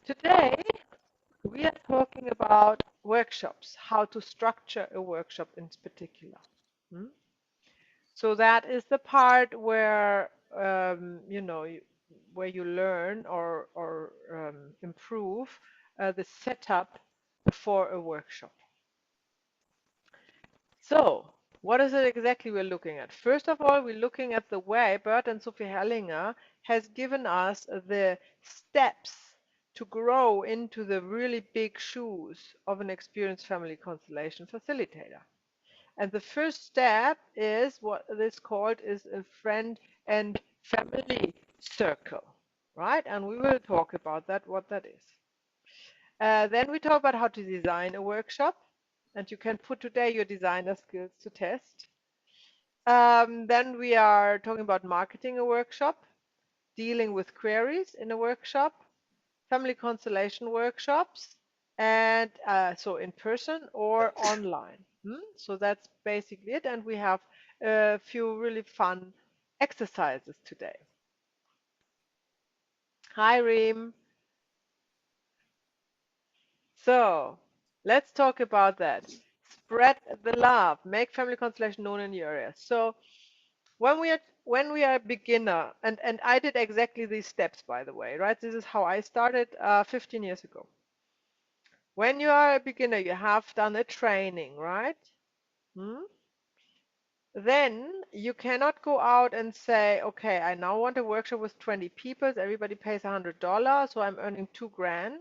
Today we are talking about workshops, how to structure a workshop in particular. Hmm? So that is the part where where you learn or improve the setup for a workshop. So, what is it exactly we're looking at? First of all, we're looking at the way Bert and Sophie Hellinger has given us the steps to grow into the really big shoes of an experienced family constellation facilitator. And the first step is what this called is a friend and family circle, right? And we will talk about that, what that is. Then we talk about how to design a workshop, and you can put today your designer skills to test. Then we are talking about marketing a workshop, dealing with queries in a workshop, family constellation workshops, and so in person or online. So that's basically it. And we have a few really fun exercises today. Hi, Reem. So let's talk about that. Spread the love. Make family constellation known in your area. So when we are a beginner, and I did exactly these steps, by the way, right? This is how I started 15 years ago. When you are a beginner, you have done a training, right? Hmm? Then you cannot go out and say, okay, I now want a workshop with 20 people. Everybody pays $100, so I'm earning 2 grand.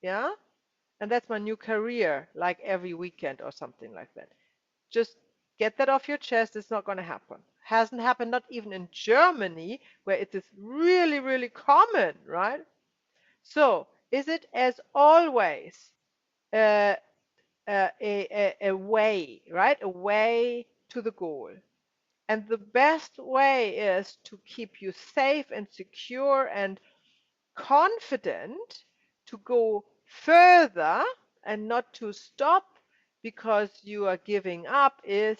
Yeah, and that's my new career, like every weekend or something like that. Just get that off your chest. It's not going to happen. Hasn't happened, not even in Germany, where it is really, really common, right? So, is it as always uh, a way, right? A way to the goal. And the best way is to keep you safe and secure and confident to go further and not to stop because you are giving up is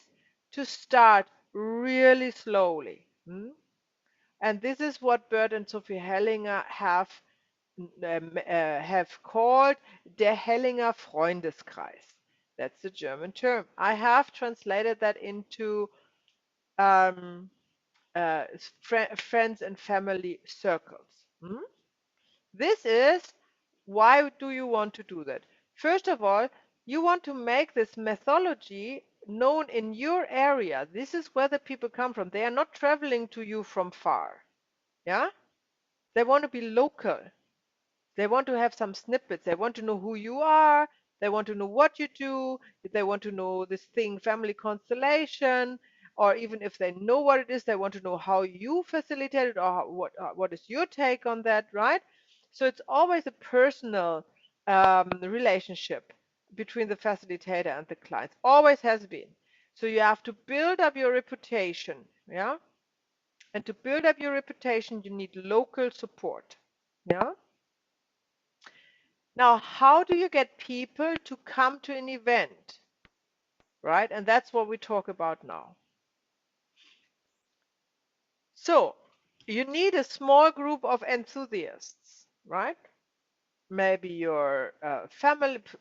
to start really slowly. And this is what Bert and Sophie Hellinger have called der Hellinger Freundeskreis. That's the German term. I have translated that into um, uh, friends and family circles. This is why do you want to do that? First of all, you want to make this methodology known in your area. This is where the people come from. They are not traveling to you from far. Yeah? They want to be local. They want to have some snippets. They want to know who you are. They want to know what you do. They want to know this thing, family constellation, or even if they know what it is, they want to know how you facilitate it or what is your take on that, right? So it's always a personal relationship between the facilitator and the clients. Always has been. So you have to build up your reputation, yeah? And to build up your reputation, you need local support, yeah? Now, how do you get people to come to an event, right? And that's what we talk about now. So, you need a small group of enthusiasts, right? Maybe your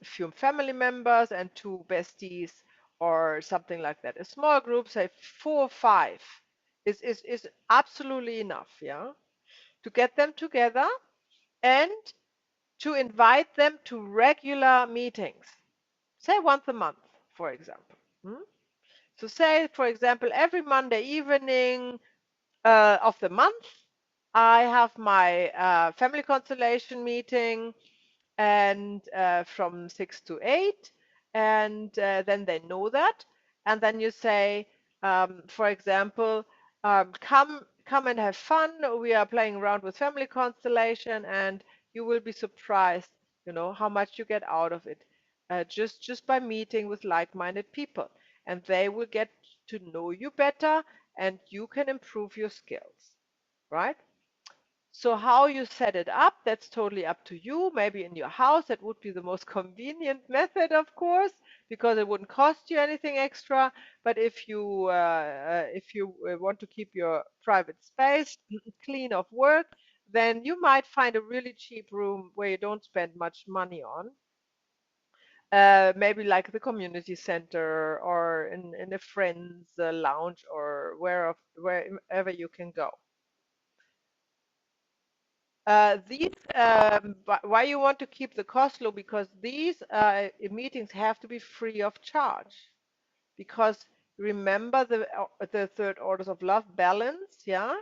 few family members and 2 besties or something like that. A small group, say 4 or 5, is absolutely enough, yeah? To get them together and to invite them to regular meetings. Say once a month, for example. So say, for example, every Monday evening of the month, I have my family constellation meeting and from 6 to 8, and then they know that. And then you say, for example, come and have fun. We are playing around with family constellation, and you will be surprised, how much you get out of it, just by meeting with like-minded people, and they will get to know you better, and you can improve your skills, right? So how you set it up, that's totally up to you. Maybe in your house, that would be the most convenient method, of course, because it wouldn't cost you anything extra. But if you want to keep your private space clean of work, then you might find a really cheap room where you don't spend much money on. Maybe like the community center or in a friend's lounge or wherever you can go. Why you want to keep the cost low? Because these meetings have to be free of charge. Because remember the third orders of love balance, yeah?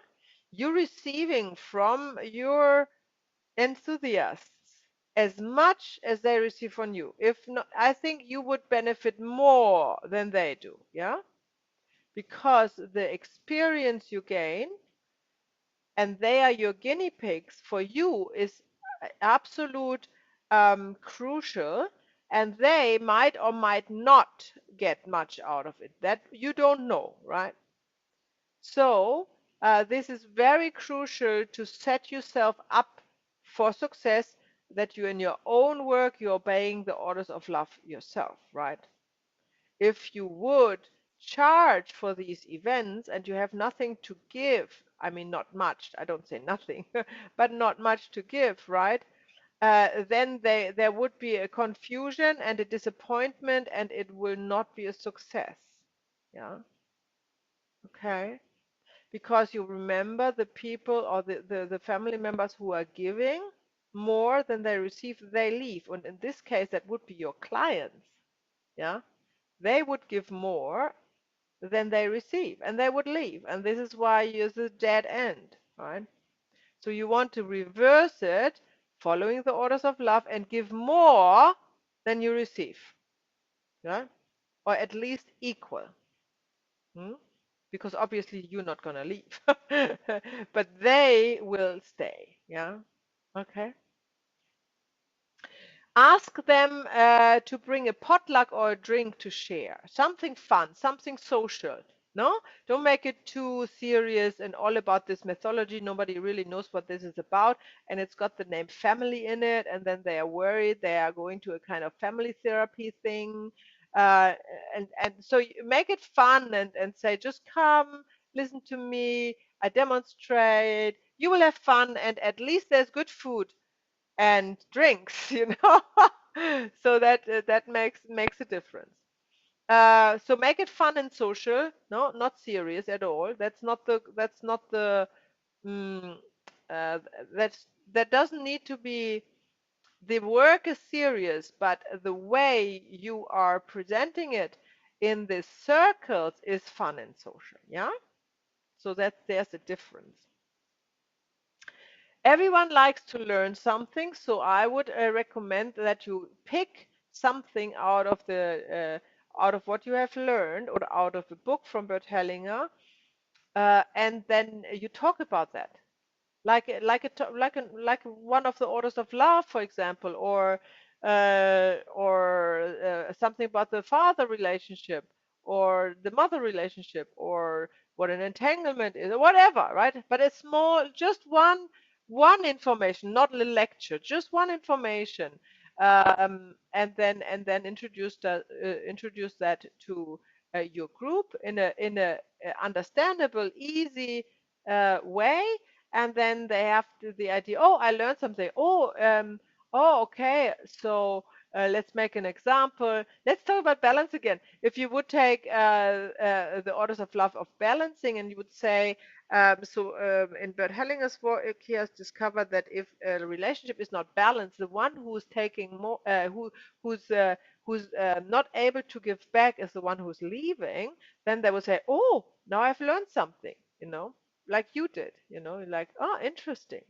You're receiving from your enthusiasts as much as they receive from you. If not, I think you would benefit more than they do, yeah? Because the experience you gain and they are your guinea pigs for you is absolute crucial, and they might or might not get much out of it. That you don't know, right? So this is very crucial to set yourself up for success, that you in your own work you're obeying the orders of love yourself, right? If you would charge for these events and you have nothing to give, I mean, not much, I don't say nothing, but not much to give, right? Then there would be a confusion and a disappointment, and it will not be a success. Yeah, okay. Because you remember the people or the family members who are giving more than they receive, they leave. And in this case, that would be your clients. Yeah, they would give more than they receive and they would leave. And this is why it's a dead end, right? So you want to reverse it, following the orders of love, and give more than you receive, yeah, or at least equal. Hmm? Because obviously you're not gonna leave, but they will stay, yeah. Okay. Ask them to bring a potluck or a drink to share. Something fun, something social. No? Don't make it too serious and all about this mythology. Nobody really knows what this is about. And it's got the name family in it. And then they are worried they are going to a kind of family therapy thing. Uh, and so you make it fun and say, just come, listen to me. I demonstrate. You will have fun. And at least there's good food and drinks, so that that makes a difference. So make it fun and social, no, not serious at all. That's not the mm, uh, that's that doesn't need to be. The work is serious, but the way you are presenting it in the circles is fun and social, yeah. So that there's a difference. Everyone likes to learn something, so I would recommend that you pick something out of what you have learned or out of the book from Bert Hellinger, and then you talk about that like one of the orders of love, for example, or something about the father relationship or the mother relationship or what an entanglement is or whatever, right? But it's small, just one information, not a lecture, just one information, and then introduce that to your group in a understandable, easy way, and then they have the idea, oh, I learned something. Oh, okay, so let's make an example. Let's talk about balance again. If you would take the orders of love of balancing, and you would say, in Bert Hellinger's work, he has discovered that if a relationship is not balanced, the one who's taking more, who's not able to give back is the one who's leaving. Then they would say, oh, now I've learned something, like you did, like, oh, interesting.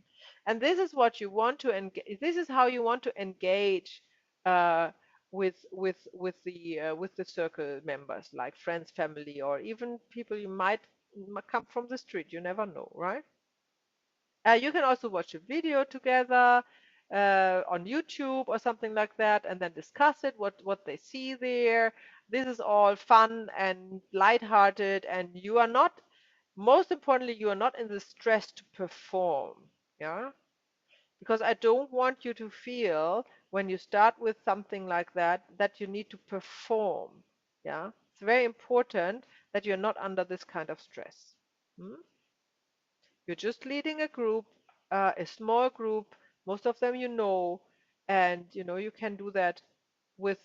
And this is what you want to engage. This is how you want to engage uh, with the circle members, like friends, family, or even people you might come from the street. You never know, right? You can also watch a video together on YouTube or something like that, and then discuss it, what they see there. This is all fun and lighthearted, and you are not, most importantly, you are not in the stress to perform. Yeah, because I don't want you to feel when you start with something like that you need to perform. Yeah, it's very important that you're not under this kind of stress. Hmm? You're just leading a group, a small group, most of them you know, and you can do that with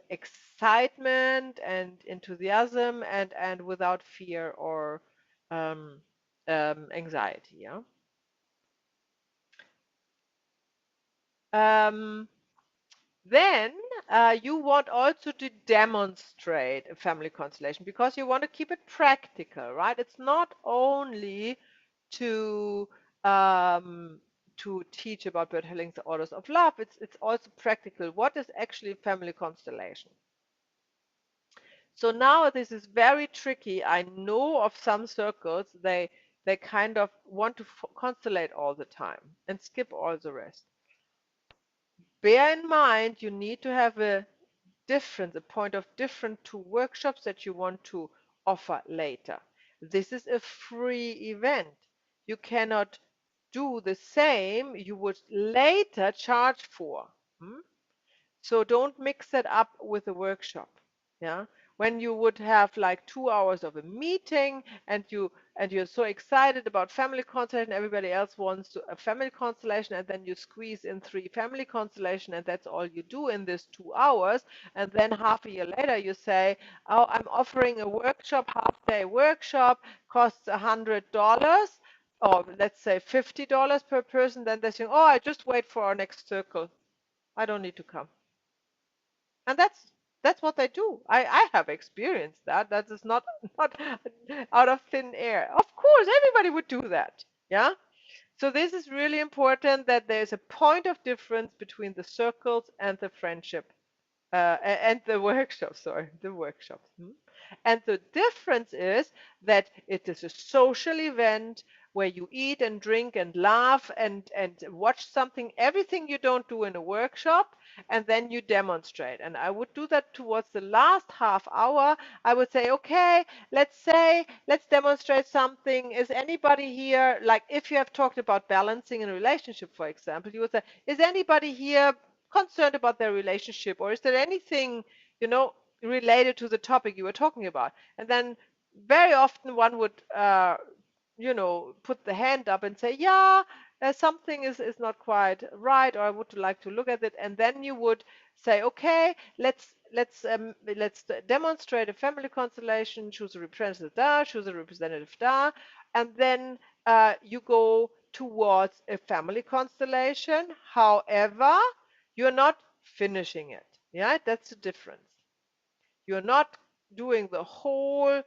excitement and enthusiasm and without fear or um, anxiety. Yeah. Um, Then you want also to demonstrate a family constellation because you want to keep it practical, right? It's not only to um, to teach about bird healing's orders of love. It's also practical. What is actually family constellation? So now this is very tricky. I know of some circles they kind of want to constellate all the time and skip all the rest. Bear in mind you need to have a difference, a point of difference to workshops that you want to offer later. This is a free event. You cannot do the same you would later charge for. Hmm? So don't mix it up with a workshop. Yeah. When you would have like 2 hours of a meeting and you're so excited about family constellation, everybody else wants a family constellation, and then you squeeze in 3 family constellation, and that's all you do in this 2 hours. And then half a year later you say, oh, I'm offering a workshop, half-day workshop, costs $100, or let's say $50 per person. Then they say, oh, I just wait for our next circle. I don't need to come. And that's what they do. I have experienced that. That is not out of thin air. Of course, everybody would do that. Yeah. So this is really important that there's a point of difference between the circles and the friendship and the workshop, sorry, the workshops. And the difference is that it is a social event where you eat and drink and laugh and watch something, everything you don't do in a workshop, and then you demonstrate. And I would do that towards the last half hour. I would say, okay, let's demonstrate something. Is anybody here, like if you have talked about balancing in a relationship, for example, you would say, is anybody here concerned about their relationship, or is there anything you know related to the topic you were talking about? And then very often one would put the hand up and say, yeah, something is not quite right, or I would like to look at it. And then you would say, okay, let's demonstrate a family constellation, choose a representative da, choose a representative da, and then you go towards a family constellation. However, you're not finishing it. Yeah, that's the difference. You're not doing the whole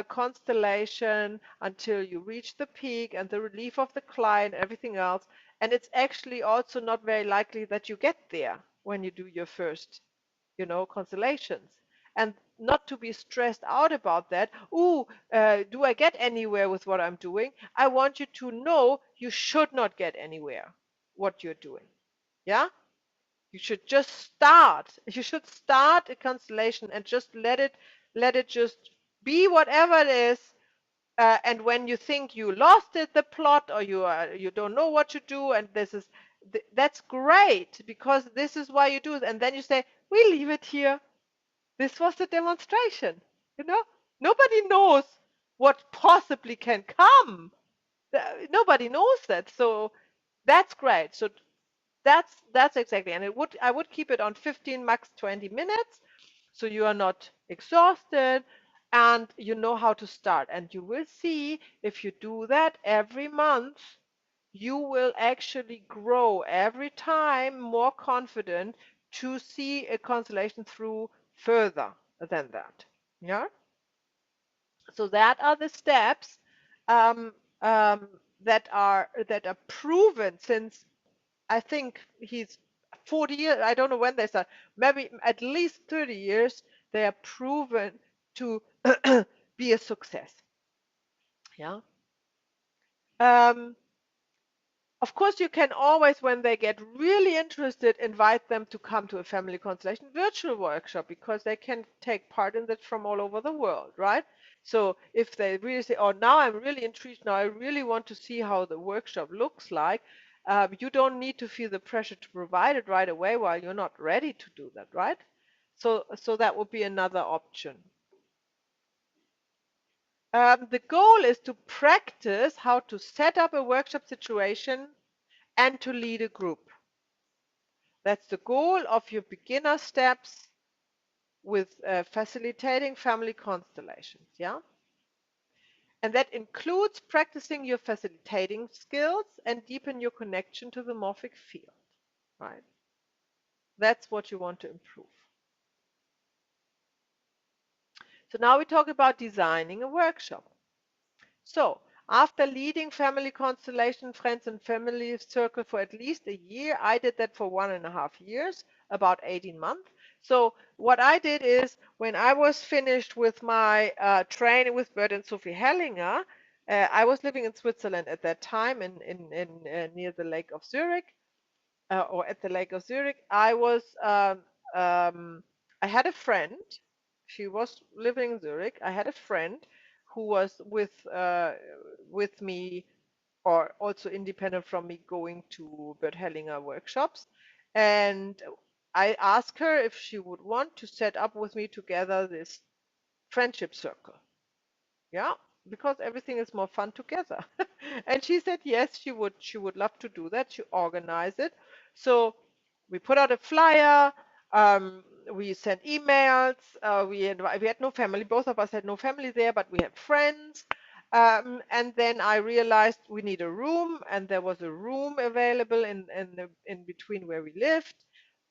constellation until you reach the peak and the relief of the client, everything else. And it's actually also not very likely that you get there when you do your first, constellations. And not to be stressed out about that. Ooh, do I get anywhere with what I'm doing? I want you to know you should not get anywhere what you're doing. Yeah? You should just start. You should start a constellation and just let it just be whatever it is. And when you think you lost it, the plot, or you don't know what to do, and that's great because this is why you do it. And then you say, we leave it here. This was the demonstration. You know, nobody knows what possibly can come. Nobody knows that. So that's great. So that's exactly, and I would keep it on 15, max 20 minutes, so you are not exhausted, and you know how to start. And you will see if you do that every month, you will actually grow every time more confident to see a constellation through further than that. Yeah. So that are the steps um, um, that are proven since I think he's 40 years. I don't know when they start. Maybe at least 30 years. They are proven to be a success. Yeah. Um, of course, you can always, when they get really interested, invite them to come to a family constellation virtual workshop because they can take part in that from all over the world, right? So if they really say, oh, now I'm really intrigued, now I really want to see how the workshop looks like, you don't need to feel the pressure to provide it right away while you're not ready to do that, right? So that would be another option. The goal is to practice how to set up a workshop situation and to lead a group. That's the goal of your beginner steps with facilitating family constellations, yeah? And that includes practicing your facilitating skills and deepen your connection to the morphic field, right? That's what you want to improve. So now we talk about designing a workshop. So after leading family constellation, friends and family circle for at least a year, I did that for 1.5 years, about 18 months. So what I did is when I was finished with my training with Bert and Sophie Hellinger, I was living in Switzerland at that time in near the Lake of Zurich, or at the Lake of Zurich. Um, I had a friend. She was living in Zurich. I had a friend who was with me, or also independent from me, going to Bert Hellinger workshops, and I asked her if she would want to set up with me together this friendship circle. Yeah, because everything is more fun together. And she said yes, she would love to do that. She organized it. So we put out a flyer, we sent emails, we had no family, both of us had no family there, but we had friends. And then I realized we need a room, and there was a room available in between where we lived.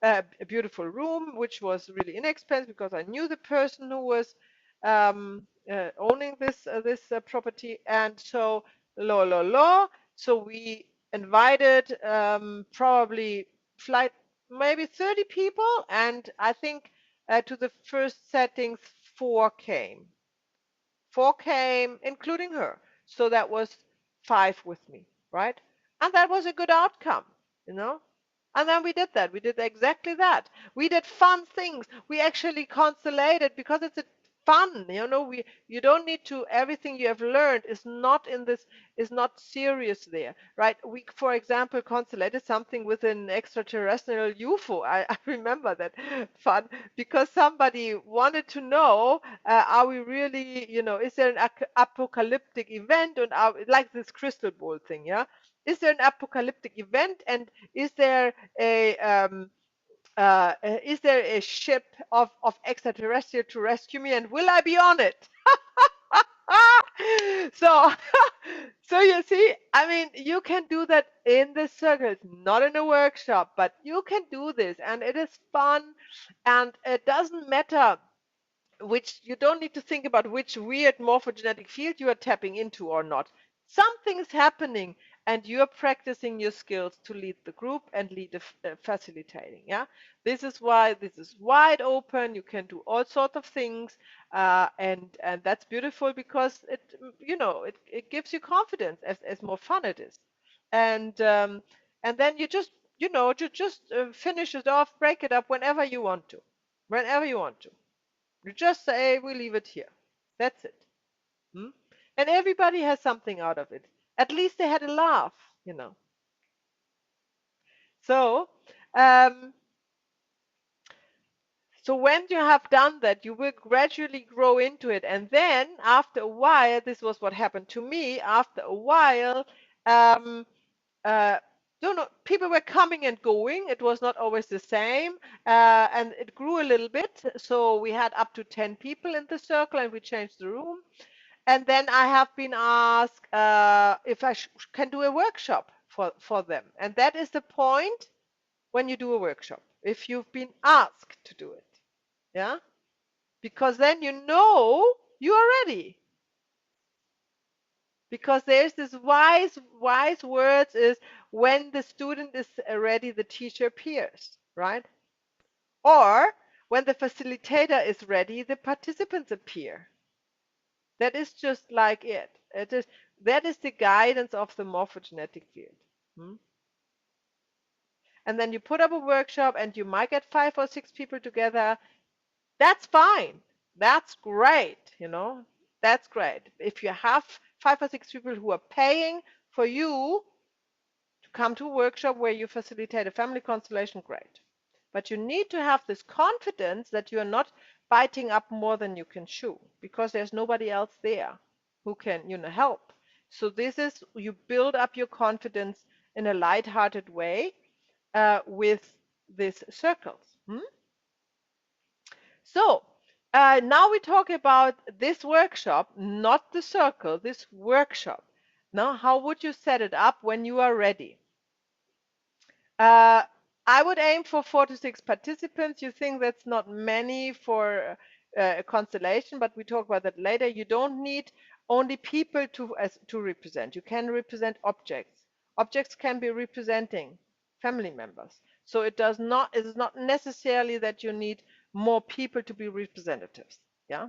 A beautiful room, which was really inexpensive because I knew the person who was owning this property, and so so we invited probably flight maybe 30 people, and I think to the first settings four came, including her. So that was five with me, right? And that was a good outcome, you know. And then we did that. We did exactly that. We did fun things. We actually constellated because it's a fun, you don't need to, everything you have learned is not serious there, right? We, for example, constellated something with an extraterrestrial UFO. I remember that fun because somebody wanted to know, are we really, is there an apocalyptic event, and like this crystal ball thing, yeah? Is there an apocalyptic event, and is there a ship of extraterrestrial to rescue me, and will I be on it? So, so you see, I mean, you can do that in the circles, not in a workshop, but you can do this, and it is fun, and it doesn't matter which, you don't need to think about which weird morphogenetic field you are tapping into or not. Something is happening, and you're practicing your skills to lead the group and lead the facilitating. Yeah, this is why this is wide open. You can do all sorts of things, and that's beautiful because it gives you confidence as more fun it is, and then you just finish it off, break it up whenever you want to. You just say, we leave it here. That's it. Hmm? And everybody has something out of it. At least they had a laugh. So, um, so when you have done that, you will gradually grow into it. And then after a while, this was what happened to me. After a while, um, uh, people were coming and going. It was not always the same, and it grew a little bit. So we had up to 10 people in the circle, and we changed the room. And then I have been asked if I can do a workshop for them. And that is the point when you do a workshop, if you've been asked to do it. Yeah? Because then you are ready. Because there's this wise words is, when the student is ready, the teacher appears, right? Or when the facilitator is ready, the participants appear. That is just like it. That is the guidance of the morphogenetic field. Hmm? And then you put up a workshop, and you might get 5 or 6 people together. That's fine. That's great. That's great. If you have 5 or 6 people who are paying for you to come to a workshop where you facilitate a family constellation, great. But you need to have this confidence that you are not biting up more than you can chew, because there's nobody else there. who can, help. So this is, you build up your confidence in a light-hearted way with these circles. So now we talk about this workshop, not the circle, this workshop. Now, how would you set it up when you are ready? Uh, I would aim for 4 to 6 participants. You think that's not many for a constellation, but we talk about that later. You don't need only people to represent. You can represent objects. Objects can be representing family members. So it is not necessarily that you need more people to be representatives. Yeah.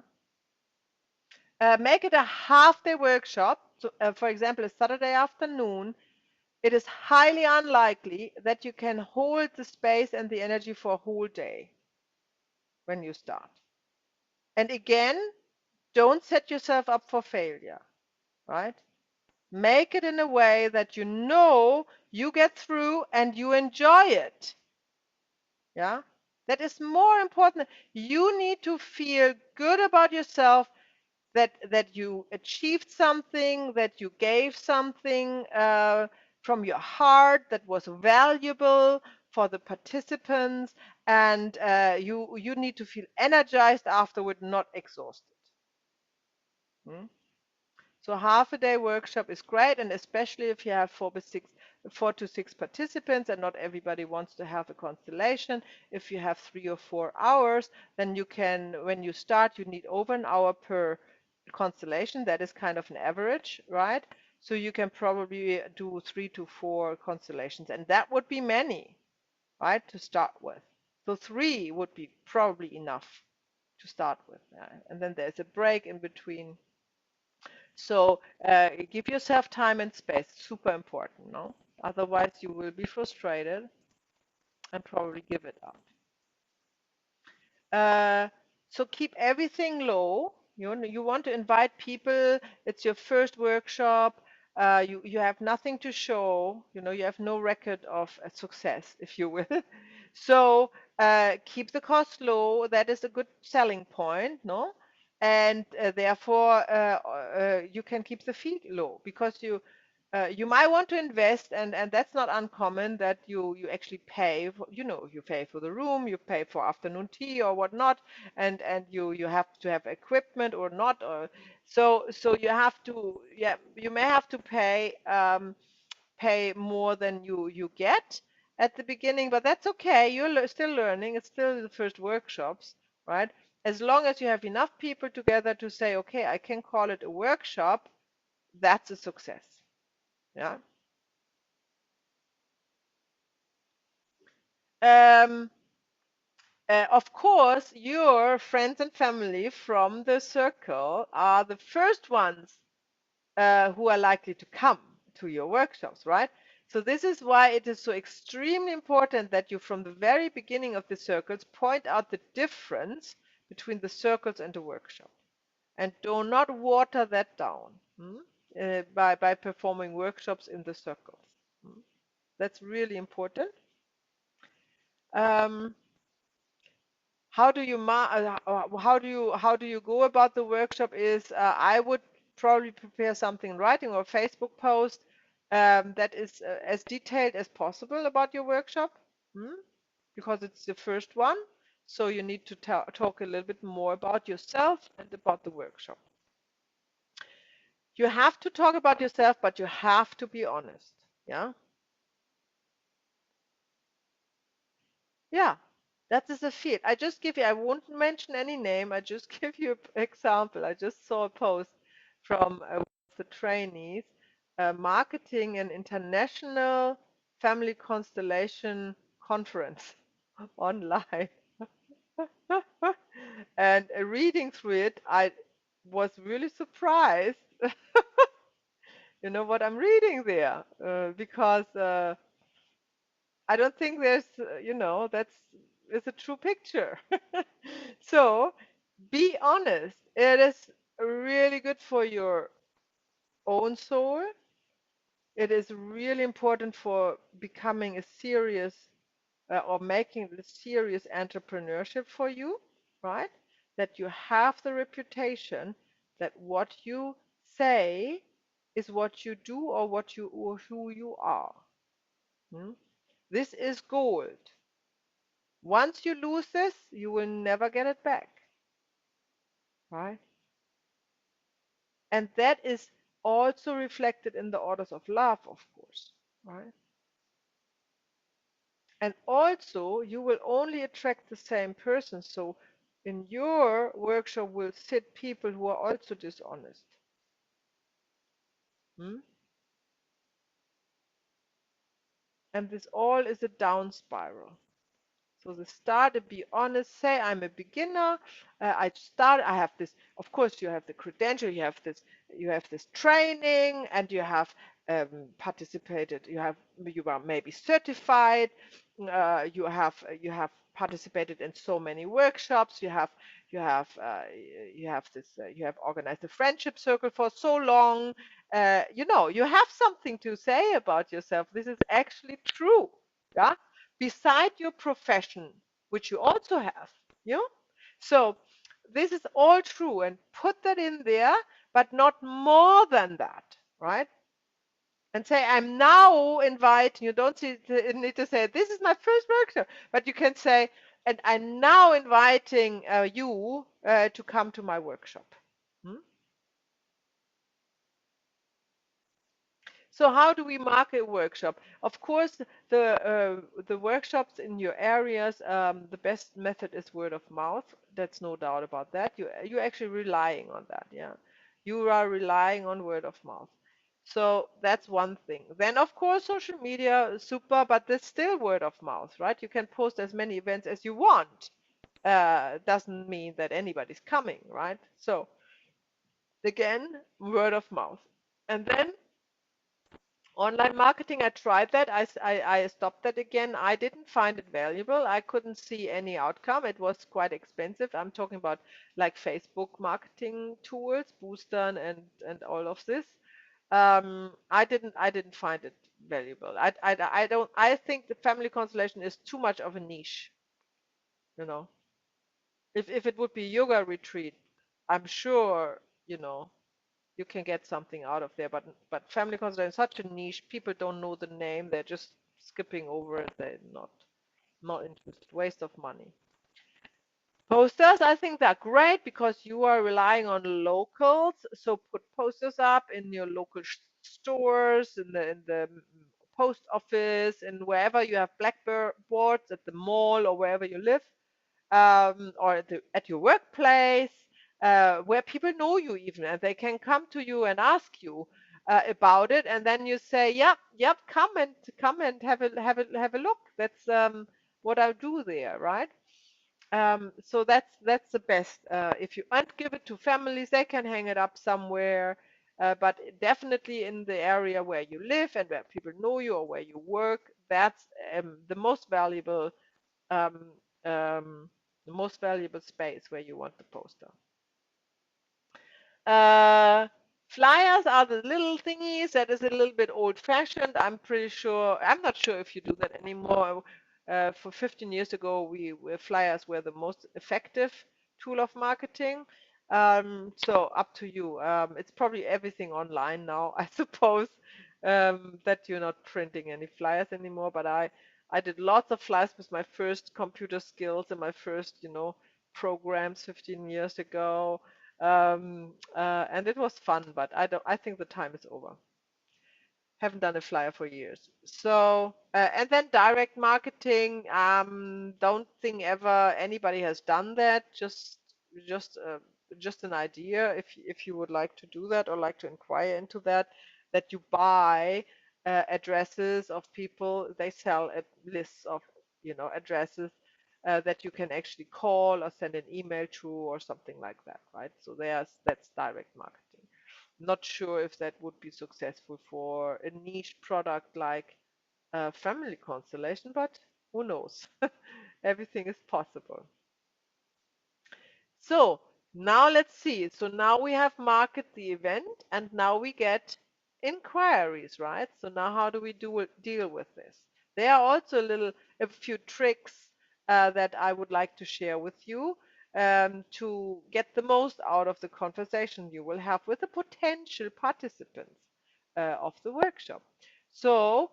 Make it a half-day workshop. So, for example, a Saturday afternoon. It is highly unlikely that you can hold the space and the energy for a whole day when you start. And again, don't set yourself up for failure, right? Make it in a way that you know you get through and you enjoy it. Yeah? That is more important. You need to feel good about yourself, that you achieved something, that you gave something from your heart that was valuable for the participants, and you need to feel energized afterward, not exhausted. Hmm? So half a day workshop is great, and especially if you have 4 to 6 participants, and not everybody wants to have a constellation. If you have 3 or 4 hours, then you can, when you start, you need over an hour per constellation. That is kind of an average, right? So you can probably do 3 to 4 constellations, and that would be many, right, to start with. So 3 would be probably enough to start with, and then there's a break in between. So give yourself time and space. Super important, no? Otherwise, you will be frustrated and probably give it up. Uh, so keep everything low. You want to invite people. It's your first workshop. You have nothing to show. You have no record of success, if you will. So keep the cost low. That is a good selling point, no? And therefore you can keep the fee low, because you might want to invest, and that's not uncommon, that you actually pay for, you pay for the room, you pay for afternoon tea or whatnot, and you have to have equipment or not, or so you have to, yeah, you may have to pay more than you get at the beginning, but that's okay. You're still learning. It's still the first workshops, right? As long as you have enough people together to say, okay, I can call it a workshop, that's a success. Yeah. Um, of course, your friends and family from the circle are the first ones who are likely to come to your workshops, right? So this is why it is so extremely important that you, from the very beginning of the circles, point out the difference between the circles and the workshop, and do not water that down by performing workshops in the circles. That's really important. Um, how do you go about the workshop is, I would probably prepare something in writing or a Facebook post that is as detailed as possible about your workshop, hmm? Because it's the first one, so you need to talk a little bit more about yourself and about the workshop. You have to talk about yourself, but you have to be honest. Yeah. Yeah, that is a field. I won't mention any name. I just give you an example. I just saw a post from one of the trainees, marketing an international family constellation conference online. And reading through it, I was really surprised. You know what I'm reading there, because I don't think that's is a true picture. So be honest. It is really good for your own soul. It is really important for becoming a serious or making the serious entrepreneurship for you, right? That you have the reputation that what you say is what you do or who you are. Hmm? This is gold. Once you lose this, you will never get it back, right? And that is also reflected in the orders of love, of course, right? And also, you will only attract the same person. So, in your workshop will sit people who are also dishonest. Hmm? And this all is a down spiral. So the start, to be honest, say I'm a beginner. I have this, of course, you have the credential, you have this training, and you have participated. You are maybe certified. You have participated in so many workshops. You have you have organized a friendship circle for so long. You have something to say about yourself. This is actually true. Yeah, beside your profession, which you also have. You know? So this is all true, and put that in there, but not more than that, right? And say, I'm now inviting, you don't need to say, this is my first workshop, but you can say, and I'm now inviting you to come to my workshop. Hmm? So how do we market a workshop? Of course, the workshops in your areas, the best method is word of mouth. That's no doubt about that. You're actually relying on that. Yeah, you are relying on word of mouth. So that's one thing. Then of course social media is super, but there's still word of mouth, right? You can post as many events as you want. Doesn't mean that anybody's coming, right? So again, word of mouth. And then online marketing, I tried that. I stopped that again. I didn't find it valuable. I couldn't see any outcome. It was quite expensive. I'm talking about like Facebook marketing tools, Booster and all of this. I didn't find it valuable. I don't. I think the family constellation is too much of a niche. You know, if it would be yoga retreat, I'm sure you can get something out of there. But family constellation is such a niche. People don't know the name. They're just skipping over it. They're not interested. Waste of money. Posters, I think they're great because you are relying on locals. So put posters up in your local stores, in the post office, and wherever you have blackboards at the mall or wherever you live, or at your workplace, where people know you even, and they can come to you and ask you about it, and then you say, "Yep, yep, come and have a look. That's what I do there, right?" So that's the best. If you and give it to families, they can hang it up somewhere. But definitely in the area where you live and where people know you or where you work, that's the um, um, most valuable space where you want the poster. Uh, Flyers are the little thingies that is a little bit old-fashioned. I'm not sure if you do that anymore. For 15 years ago, flyers were the most effective tool of marketing. So up to you. It's probably everything online now, I suppose, that you're not printing any flyers anymore. But I did lots of flyers with my first computer skills and my first, programs 15 years ago, and it was fun, but I think the time is over. Haven't done a flyer for years. So, and then direct marketing. Don't think ever anybody has done that. Just, uh, just an idea. If you would like to do that or like to inquire into that, that you buy addresses of people. They sell lists of addresses that you can actually call or send an email to or something like that, right? So that's direct marketing. Not sure if that would be successful for a niche product like family constellation, but who knows? Everything is possible. So now let's see. So now we have market the event and now we get inquiries, right? So now how do we deal with this? There are also a few tricks that I would like to share with you. to get the most out of the conversation you will have with the potential participants of the workshop. So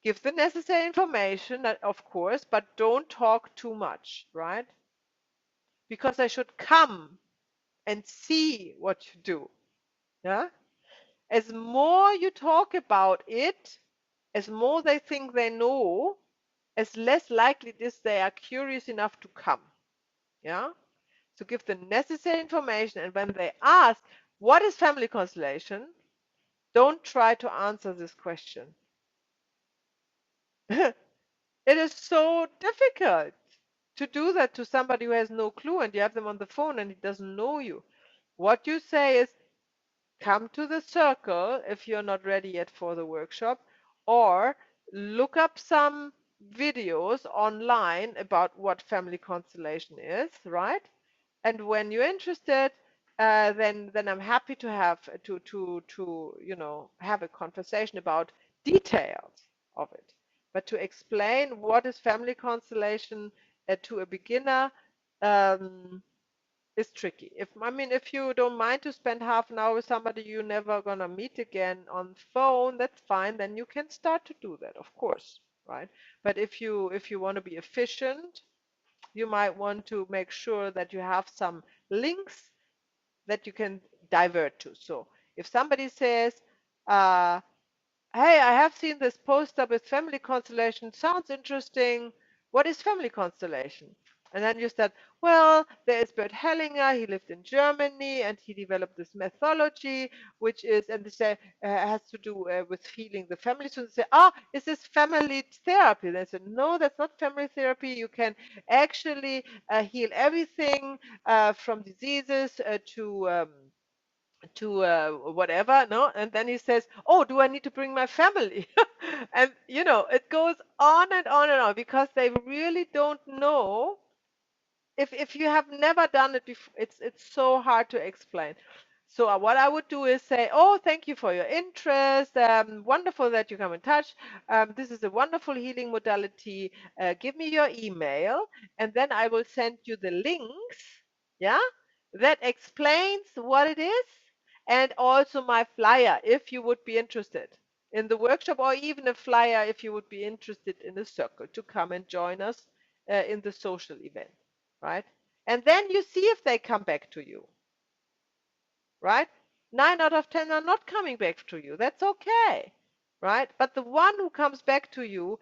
give the necessary information, of course, but don't talk too much, right? Because they should come and see what you do. Yeah. As more you talk about it, as more they think they know, as less likely it is they are curious enough to come. Yeah. So give the necessary information, and when they ask, what is family constellation? Don't try to answer this question. It is so difficult to do that to somebody who has no clue, and you have them on the phone and he doesn't know you. What you say is, come to the circle if you're not ready yet for the workshop, or look up some videos online about what family constellation is, right? And when you're interested, then I'm happy to have have a conversation about details of it. But to explain what is family constellation to a beginner um, is tricky. If you don't mind to spend half an hour with somebody you're never gonna meet again on phone, that's fine. Then you can start to do that, of course, right? But if you want to be efficient, you might want to make sure that you have some links that you can divert to. So if somebody says, uh, hey, I have seen this poster with family constellation, sounds interesting. What is family constellation? And then you start, well, there is Bert Hellinger, he lived in Germany and he developed this methodology, which is, and they say, has to do with healing the family. So they say, is this family therapy? They said, no, that's not family therapy. You can actually heal everything from diseases to whatever, no? And then he says, oh, do I need to bring my family? And it goes on and on and on, because they really don't know. If you have never done it before, it's so hard to explain. So what I would do is say, oh, thank you for your interest. Wonderful that you come in touch. This is a wonderful healing modality. Give me your email, and then I will send you the links. Yeah, that explains what it is, and also my flyer if you would be interested in the workshop, or even a flyer if you would be interested in the circle to come and join us in the social event, right? And then you see if they come back to you, right? 9 out of 10 are not coming back to you. That's okay, right? But the one who comes back to you,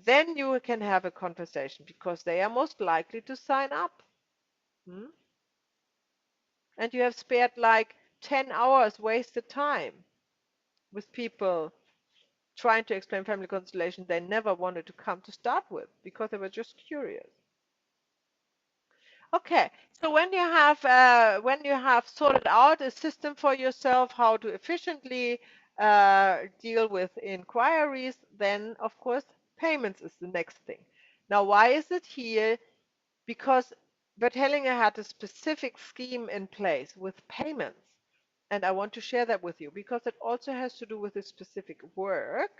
then you can have a conversation, because they are most likely to sign up. Hmm? And you have spared like 10 hours wasted time with people trying to explain family constellation they never wanted to come to start with, because they were just curious. Okay, so when you have sorted out a system for yourself how to efficiently deal with inquiries, then of course payments is the next thing. Now, why is it here? Because Bert Hellinger had a specific scheme in place with payments, and I want to share that with you because it also has to do with this specific work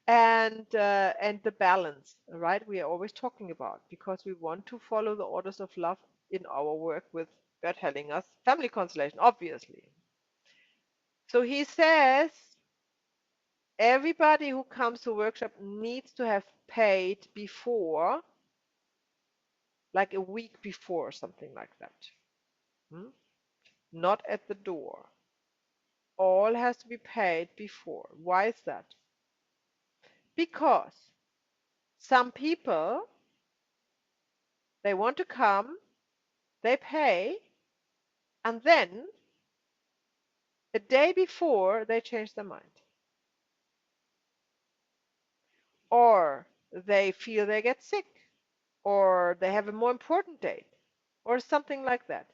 and the balance, right? We are always talking about, because we want to follow the orders of love in our work with Bert Hellinger's family constellation, obviously. So he says everybody who comes to workshop needs to have paid before, like a week before, something like that. Hmm? Not at the door. All has to be paid before. Why is that? Because some people, they want to come, they pay, and then a day before they change their mind, or they feel they get sick, or they have a more important date, or something like that.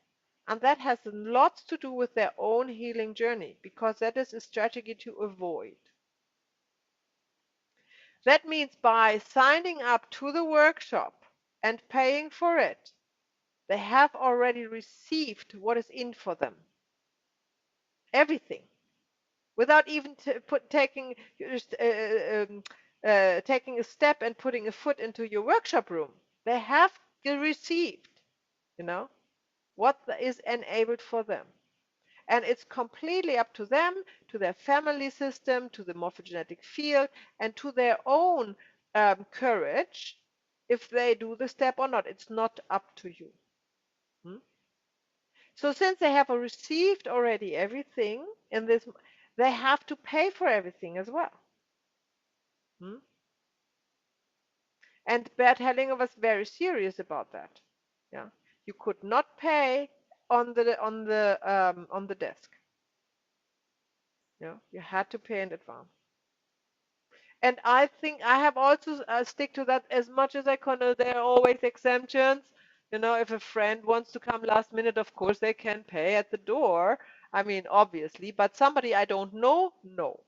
And that has lots to do with their own healing journey, because that is a strategy to avoid. That means by signing up to the workshop and paying for it, they have already received what is in for them. Everything. Without even taking a step and putting a foot into your workshop room. They have received. you know, what is enabled for them. And it's completely up to them, to their family system, to the morphogenetic field, and to their own courage if they do the step or not. It's not up to you. Hmm? So since they have received already everything in this, they have to pay for everything as well. Hmm? And Bert Hellinger was very serious about that. Yeah, you could not pay on the desk. Yeah, you had to pay in advance. And I think I have also stick to that as much as I can. There are always exemptions. If a friend wants to come last minute, of course they can pay at the door. I mean, obviously, but somebody I don't know, no.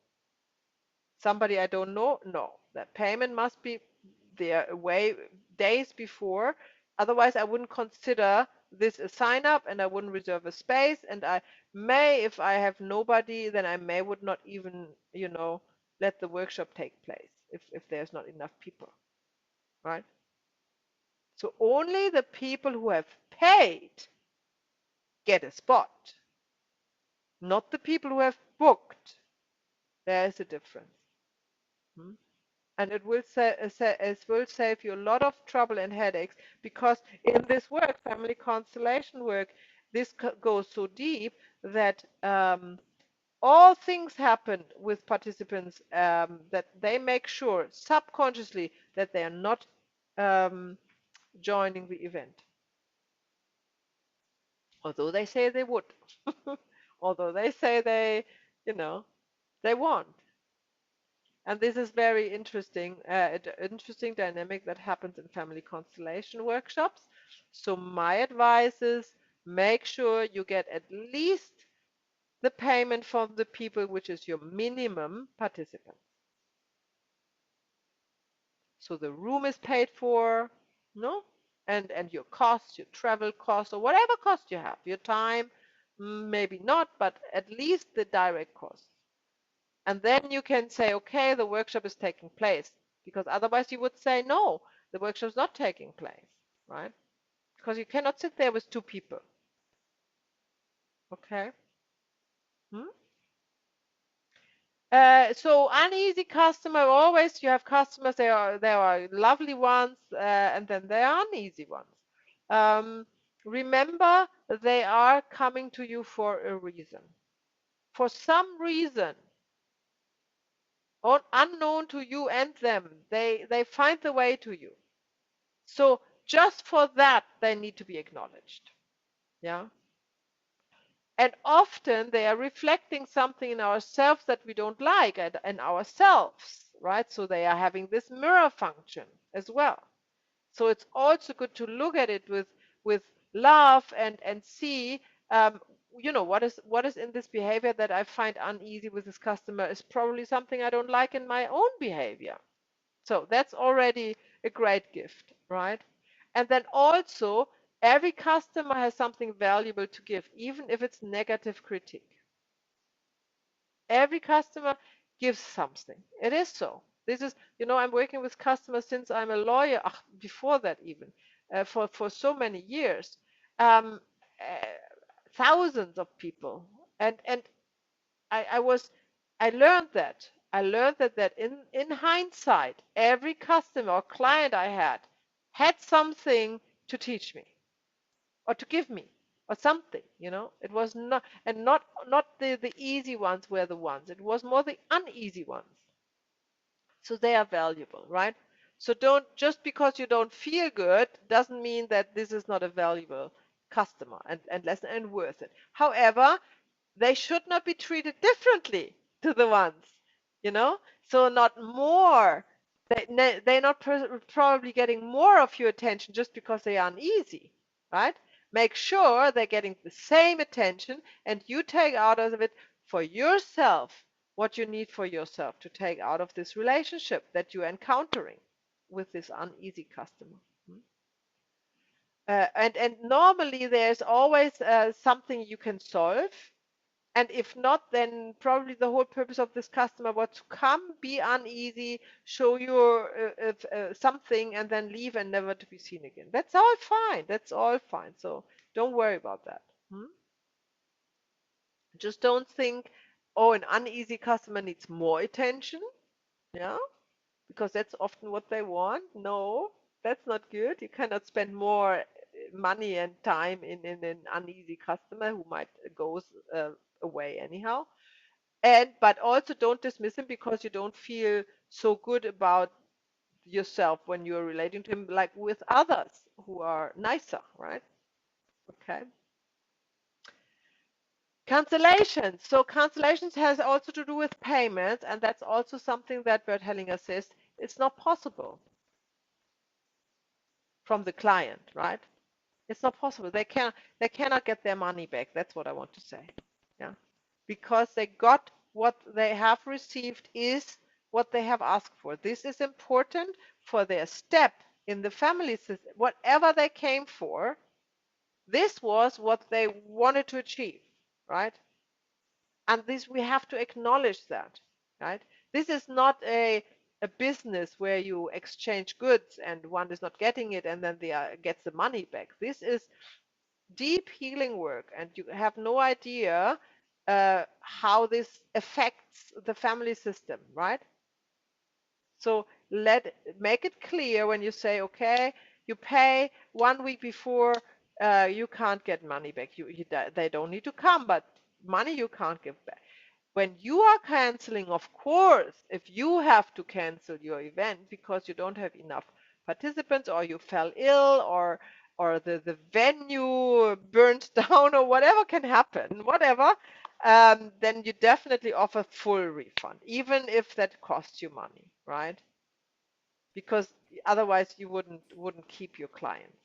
Somebody I don't know, no. That payment must be there way days before. Otherwise, I wouldn't consider this a sign up and I wouldn't reserve a space. And I may, if I have nobody, then I may would not even, let the workshop take place if there's not enough people, right? So only the people who have paid get a spot, not the people who have booked. There is a difference. Hmm? And it will save you a lot of trouble and headaches because in this work, family constellation work, this goes so deep that all things happen with participants that they make sure subconsciously that they are not um, joining the event, although they say they would, although they say you know, they want. And this is very interesting, interesting dynamic that happens in family constellation workshops. So my advice is make sure you get at least the payment from the people, which is your minimum participants. So the room is paid for, no? And your costs, your travel costs, or whatever cost you have, your time, maybe not, but at least the direct costs. And then you can say, okay, the workshop is taking place. Because otherwise you would say, no, the workshop is not taking place, right? Because you cannot sit there with two people. Okay? Hmm? So uneasy customer, always you have customers, there are lovely ones, and then there are uneasy ones. Um, Remember, they are coming to you for a reason. For some reason, unknown to you and them, they find the way to you. So just for that, they need to be acknowledged. Yeah. And often they are reflecting something in ourselves that we don't like and ourselves, right? So they are having this mirror function as well. So it's also good to look at it with love and see, what is in this behavior that I find uneasy with this customer is probably something I don't like in my own behavior. So that's already a great gift, right? And then also, every customer has something valuable to give, even if it's negative critique. Every customer gives something. It is so. This is, I'm working with customers since I'm a lawyer, before that even, for so many years, um, uh, thousands of people. And I was I learned that. I learned that in hindsight, every customer or client I had something to teach me or to give me or something, It was not, and not the easy ones were the ones. It was more the uneasy ones. So they are valuable, right? So don't, just because you don't feel good doesn't mean that this is not a valuable customer and less and worth it. However, they should not be treated differently to the ones, you know? So not more. They're not probably getting more of your attention just because they are uneasy, right? Make sure they're getting the same attention and you take out of it for yourself what you need for yourself to take out of this relationship that you're encountering with this uneasy customer. And normally there's always something you can solve, And if not, then probably the whole purpose of this customer was to come, be uneasy, show you something, and then leave and never to be seen again. That's all fine. That's all fine. So don't worry about that. Hmm? Just don't think, oh, an uneasy customer needs more attention. Yeah, because that's often what they want. No, that's not good. You cannot spend more money and time in an uneasy customer who might goes away anyhow. And but also don't dismiss him because you don't feel so good about yourself when you're relating to him like with others who are nicer, right? Okay. Cancellations. So cancellations has also to do with payments, and that's also something that Bert Hellinger says it's not possible from the client, right? It's not possible. They cannot get their money back. That's what I want to say. Yeah. Because they got what they have received is what they have asked for. This is important for their step in the family system. Whatever they came for, this was what they wanted to achieve, right? And this we have to acknowledge that, right? This is not a business where you exchange goods and one is not getting it and then the gets the money back. This is deep healing work, and you have no idea how this affects the family system, right? So make it clear when you say, okay, you pay 1 week before, you can't get money back. They don't need to come, but money you can't give back. When you are canceling, of course, if you have to cancel your event because you don't have enough participants or you fell ill or the venue burns down or whatever can happen, whatever, then you definitely offer full refund, even if that costs you money, right? Because otherwise you wouldn't keep your clients.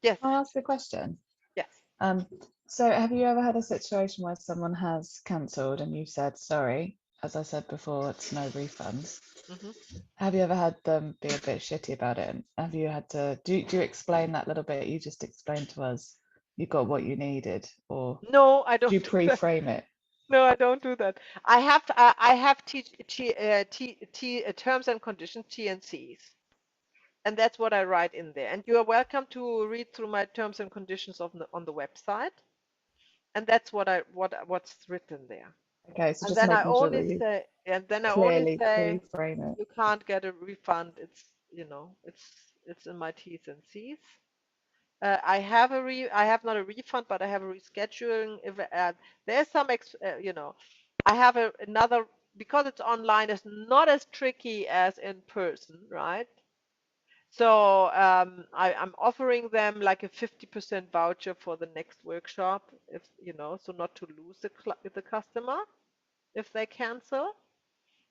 Yes, I'll ask a question. yes. Um, so have you ever had a situation where someone has cancelled and you said, sorry, as I said before, it's no refunds? Hmm. Have you ever had them be a bit shitty about it? And have you had to do you explain that little bit you just explained to us? You got what you needed, or No, I do don't you do that. pre-frame it? No, I don't do that. I have terms and conditions, T and Cs, and that's what I write in there. And you are welcome to read through my terms and conditions on the website, and that's what's written there. Okay, so And just then I making sure only that you say, clearly pre-frame it. you can't get a refund. It's in my T's and C's. I have not a refund, but I have a rescheduling. If there's some, I have another because it's online. It's not as tricky as in person, right? So I'm offering them like a 50% voucher for the next workshop, if so not to lose the customer if they cancel,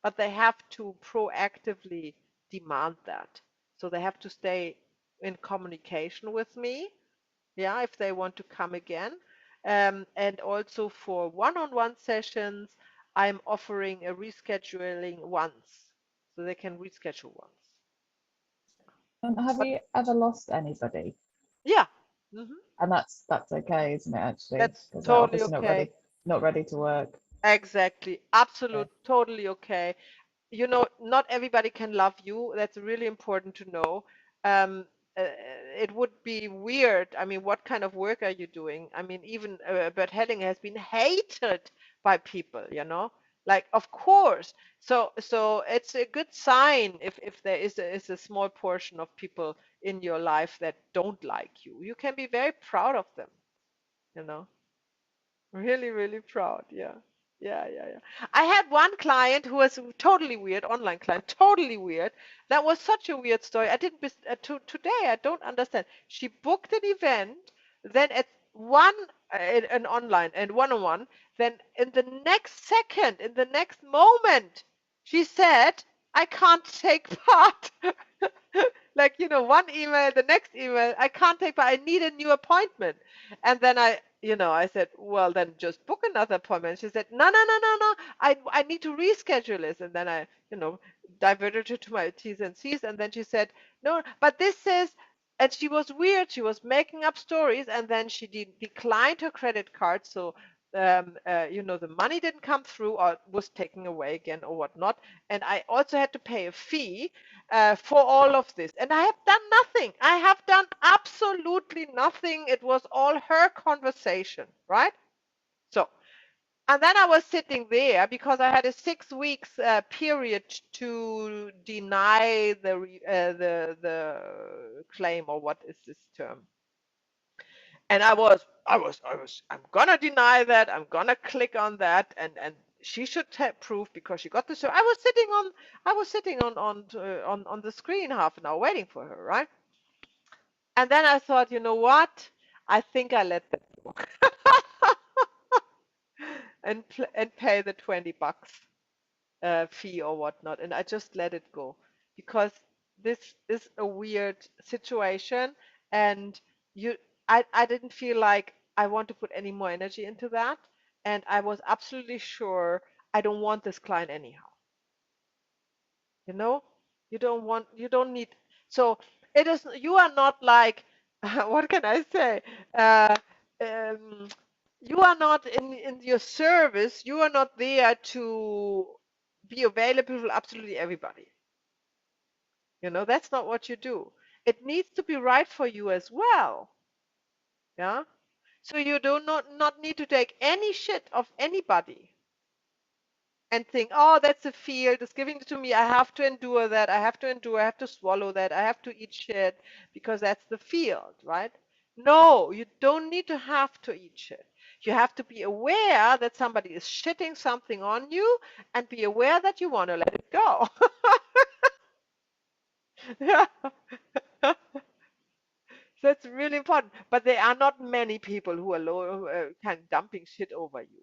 but they have to proactively demand that. So they have to stay in communication with me, yeah, if they want to come again. And also for one-on-one sessions, I'm offering a rescheduling once, so they can reschedule once. And have But you ever lost anybody? yeah, hmm And that's okay, isn't it, actually? that's Because they're totally obviously okay. not ready to work. Exactly, Okay. absolute, totally okay. Not everybody can love you. That's really important to know. Um, uh, it would be weird. I mean, what kind of work are you doing? I mean, even Bert Hellinger has been hated by people, like, of course. So it's a good sign if there is a small portion of people in your life that don't like you. You can be very proud of them, you know. Really, really proud. Yeah. Yeah, yeah, yeah. I had one client who was totally weird, online client, totally weird. That was such a weird story. I didn't, today, I don't understand. She booked an event, then at one, an online and one-on-one, then in the next second, in the next moment, she said, I can't take part. Like, one email, the next email, I can't take part. I need a new appointment. And then I said, well, then just book another appointment. She said, no, no, no, no, no. I need to reschedule this. And then I, diverted her to my T's and C's. And then she said, no, but this says, and she was weird. She was making up stories. And then she declined her credit card. So the money didn't come through or was taken away again or whatnot. And I also had to pay a fee for all of this. And I have done nothing. I have done absolutely nothing. It was all her conversation, right? So, and then I was sitting there because I had a 6 weeks period to deny the claim, or what is this term? And I'm gonna deny that. I'm gonna click on that, and she should have proof because she got the show. I was sitting on the screen half an hour waiting for her, right? And then I thought, you know what? I think I let that go and pay the $20 fee or whatnot, and I just let it go because this is a weird situation, and you, I didn't feel like I want to put any more energy into that, and I was absolutely sure I don't want this client anyhow. You know, you don't need. So it is. You are not like, what can I say? Uh, um, you are not in your service. You are not there to be available for absolutely everybody. That's not what you do. It needs to be right for you as well. Yeah. So you do not need to take any shit of anybody and think, oh, that's a field, it's giving it to me. I have to endure that. I have to endure. I have to swallow that. I have to eat shit because that's the field, right? No, you don't need to have to eat shit. You have to be aware that somebody is shitting something on you and be aware that you want to let it go. Yeah. So it's really important. But there are not many people who are kind of dumping shit over you.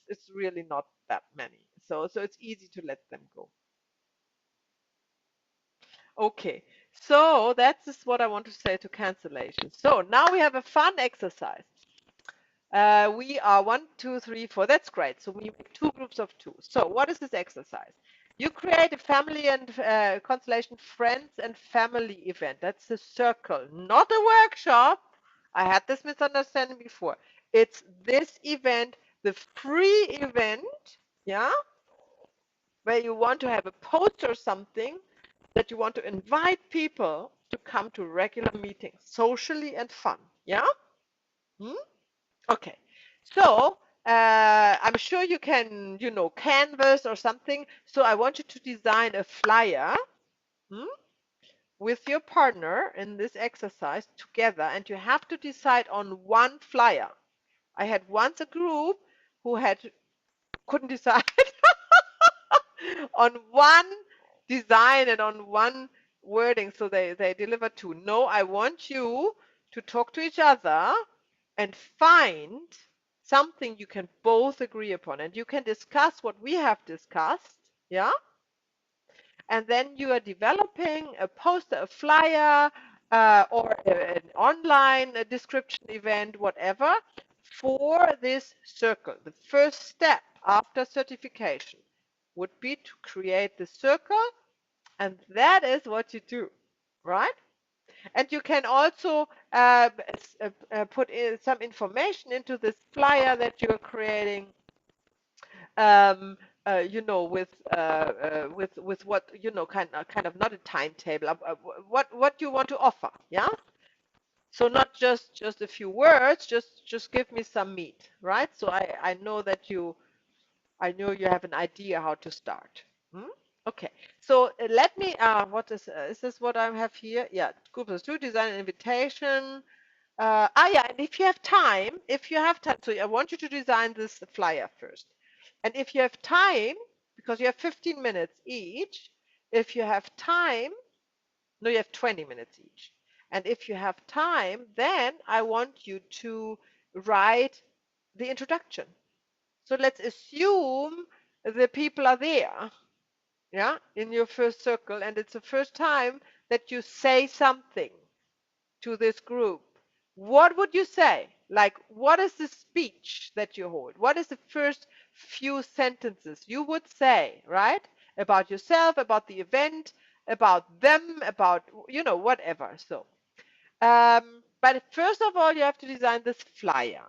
It's really not that many. So it's easy to let them go. Okay, so that's just what I want to say to cancellation. So now we have a fun exercise. We are one, two, three, four. That's great. So we make two groups of two. So what is this exercise? You create a family and constellation friends and family event. That's a circle, not a workshop. I had this misunderstanding before. It's this event, the free event, yeah, where you want to have a post or something that you want to invite people to come to regular meetings, socially and fun. Yeah? Hmm? Okay. So I'm sure you can, Canvas or something. So I want you to design a flyer, hmm, with your partner in this exercise together, and you have to decide on one flyer. I had once a group who couldn't decide on one design and on one wording. So they deliver two. No, I want you to talk to each other and find something you can both agree upon. And you can discuss what we have discussed. Yeah. And then you are developing a poster, a flyer, or an online description event, whatever, for this circle. The first step after certification would be to create the circle, and that is what you do, right? And you can also put in some information into this flyer that you're creating, um, with what kind of not a timetable, what you want to offer, yeah. So not just a few words, just give me some meat, right? So I know that you have an idea how to start. Hmm? Okay, so let me, what is this what I have here? Yeah, group of two, design an invitation. Yeah, and if you have time, so I want you to design this flyer first. And if you have time, because you have 15 minutes each, if you have time, no, you have 20 minutes each. And if you have time, then I want you to write the introduction. So let's assume the people are there, yeah, in your first circle, and it's the first time that you say something to this group. What would you say? Like, what is the speech that you hold? What is the first few sentences you would say, right? About yourself, about the event, about them, about, whatever. So, but first of all, you have to design this flyer.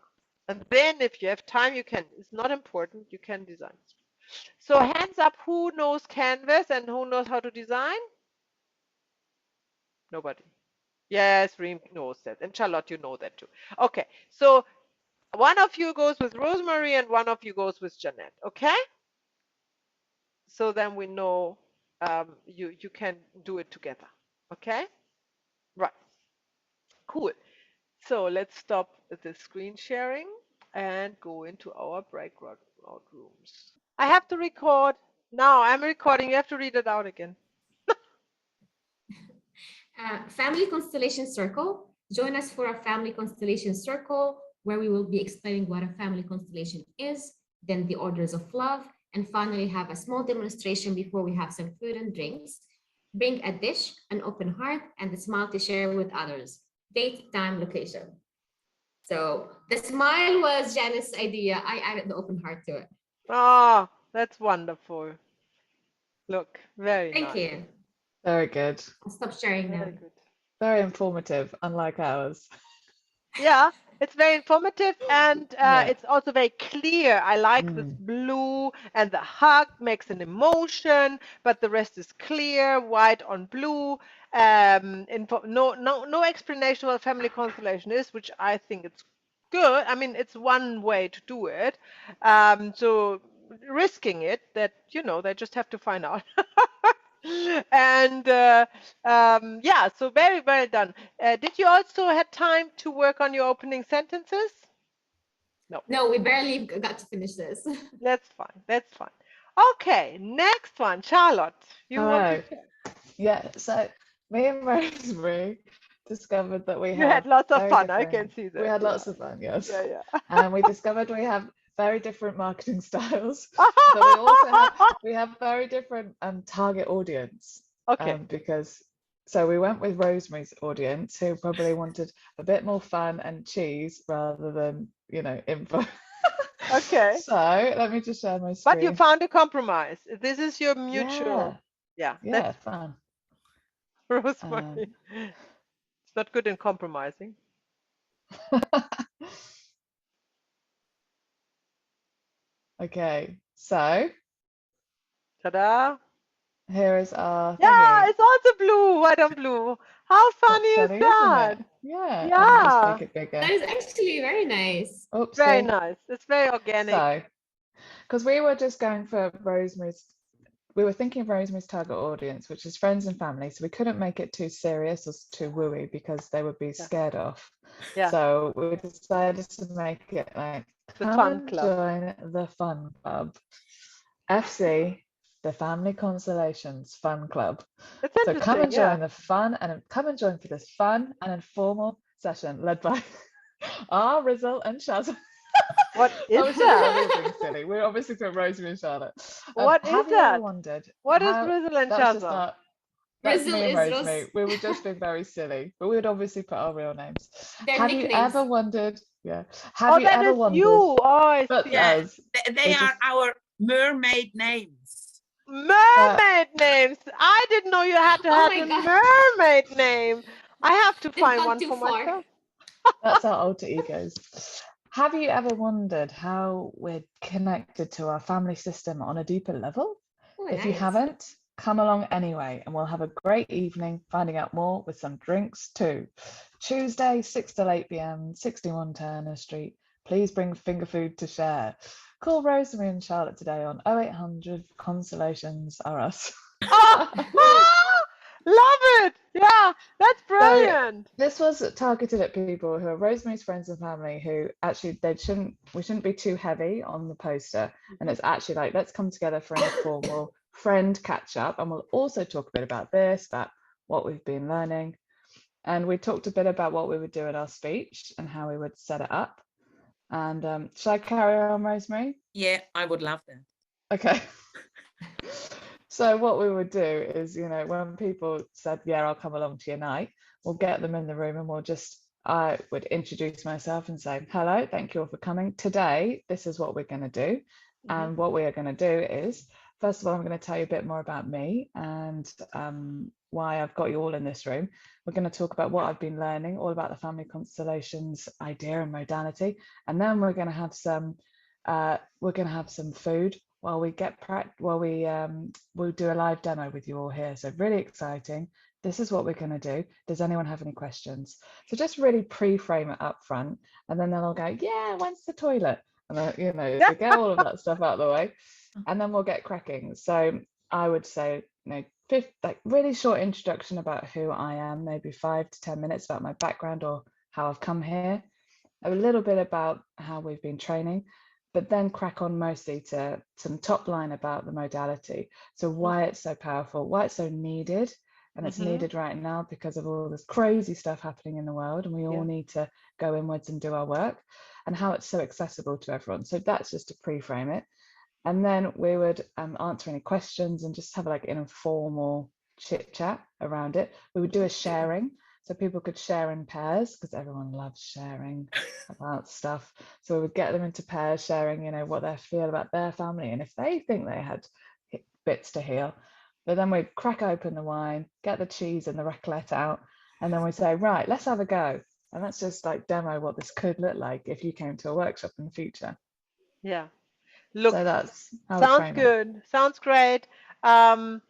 And then if you have time, you can, it's not important, you can design. So hands up, who knows Canvas and who knows how to design? Nobody. Yes, Reem knows that. And Charlotte, you know that too. Okay, so one of you goes with Rosemary and one of you goes with Jeanette. Okay? So then we know you can do it together. Okay? Right. Cool. So let's stop the screen sharing and go into our breakout rooms. I have to record. Now I'm recording. You have to read it out again. Family Constellation Circle. Join us for a Family Constellation Circle where we will be explaining what a family constellation is, then the orders of love, and finally have a small demonstration before we have some food and drinks. Bring a dish, an open heart, and a smile to share with others. Date, time, location. So the smile was Janice's idea. I added the open heart to it. Ah, that's wonderful. Look, very Thank nice. you. Very good. I'll stop sharing now. Very good. Very informative, unlike ours. Yeah, it's very informative and Yeah. it's also very clear. I like this Mm. blue and the hug makes an emotion, but the rest is clear, white on blue. No explanation what family constellation is, which I think it's good. I mean, it's one way to do it. So risking it that, they just have to find out. And yeah, so very well done. Did you also had time to work on your opening sentences? No, No, we barely got to finish this. that's fine. That's fine. Okay, next one, Charlotte. You want to Hello. share? Yeah, so me and Rosemary discovered that we You had have lots of very fun. I different, can see we that. had Yeah, lots of fun, yes. yeah, yeah. And we discovered we have very different marketing styles, but we also have very different target audience. Okay, Because so we went with Rosemary's audience, who probably wanted a bit more fun and cheese rather than, info. okay. So let me just share my But you screen. found a compromise. This is your Yeah, mutual. Yeah, yeah, that's fun. Rosemary. It's not good in compromising. Okay, so Ta-da! here is our Yeah, thingy. it's also blue, white and blue. How funny That's is funny, isn't that? it? Yeah, let me just Yeah, make it That bigger. is actually very nice. very Oopsie. nice. It's very organic. So, because we were just going for Rosemary's, we were thinking of Rosemary's target audience, which is friends and family. So we couldn't make it too serious or too wooey because they would be Yeah, scared off. yeah, So we decided to make it like, the come fun and club. join the fun club. FC, the Family Constellations Fun Club. It's So come interesting. and Yeah. join the fun and come and join for this fun and informal session led by R, Rizzle, and Shaz. What is Obviously, we that? were being silly. We're obviously for Rosemary and Charlotte. What is Have you ever that? wondered What is how Rizzle and that's just Shazza? our that's Brazil me and is Rosemary. Rose. We were just being very silly, but we would obviously put our real names. Their Have you ever nicknames. wondered? Yeah. Have Oh, you that ever is you. wondered? Oh, I That's see. Yeah, us. they We are just our mermaid names. that Mermaid names. I didn't know you had to Oh have my a God. mermaid name. I have to They've find gone one too for far. myself. that's our alter egos. Have you ever wondered how we're connected to our family system on a deeper level? Oh, If you nice. haven't, come along anyway, and we'll have a great evening finding out more with some drinks too. Tuesday, 6 till 8 p.m., 61 Turner Street. Please bring finger food to share. Call Rosemary and Charlotte today on 0800 Constellations are us. Oh, love it. Yeah, that's So brilliant. this was targeted at people who are Rosemary's friends and family who actually we shouldn't be too heavy on the poster. And Mhm. it's actually like, let's come together for an informal friend catch up. And we'll also talk a bit about this, about what we've been learning. And we talked a bit about what we would do in our speech and how we would set it up. And shall I carry on, Rosemary? Yeah, I would love that. Okay. So what we would do is, when people said, yeah, I'll come along to your night, we'll get them in the room and I would introduce myself and say, hello, thank you all for coming. Today, this is what we're going to do. Mhm. And what we are going to do is, first of all, I'm going to tell you a bit more about me and why I've got you all in this room. We're going to talk about what I've been learning, all about the family constellations idea and modality, and then we're going to have some food while we we'll do a live demo with you all here. So really exciting. This is what we're going to do. Does anyone have any questions? So just really pre-frame it up front, and then they'll all go, yeah, when's the toilet? And then, so get all of that stuff out of the way, and then we'll get cracking. So I would say, like really short introduction about who I am, maybe 5 to 10 minutes about my background or how I've come here, a little bit about how we've been training, but then crack on mostly to some top line about the modality. So why it's so powerful, why it's so needed. And it's needed right now because of all this crazy stuff happening in the world, and we all need to go inwards and do our work, and how it's so accessible to everyone. So that's just to pre-frame it. And then we would answer any questions and just have like an informal chit chat around it. We would do a sharing, so people could share in pairs because everyone loves sharing about stuff. So we would get them into pairs, sharing, what they feel about their family and if they think they had bits to heal. But then we'd crack open the wine, get the cheese and the raclette out, and then we'd say, right, let's have a go. And let's just like demo what this could look like if you came to a workshop in the future. Yeah. Look, so that's how sounds good. Sounds great. So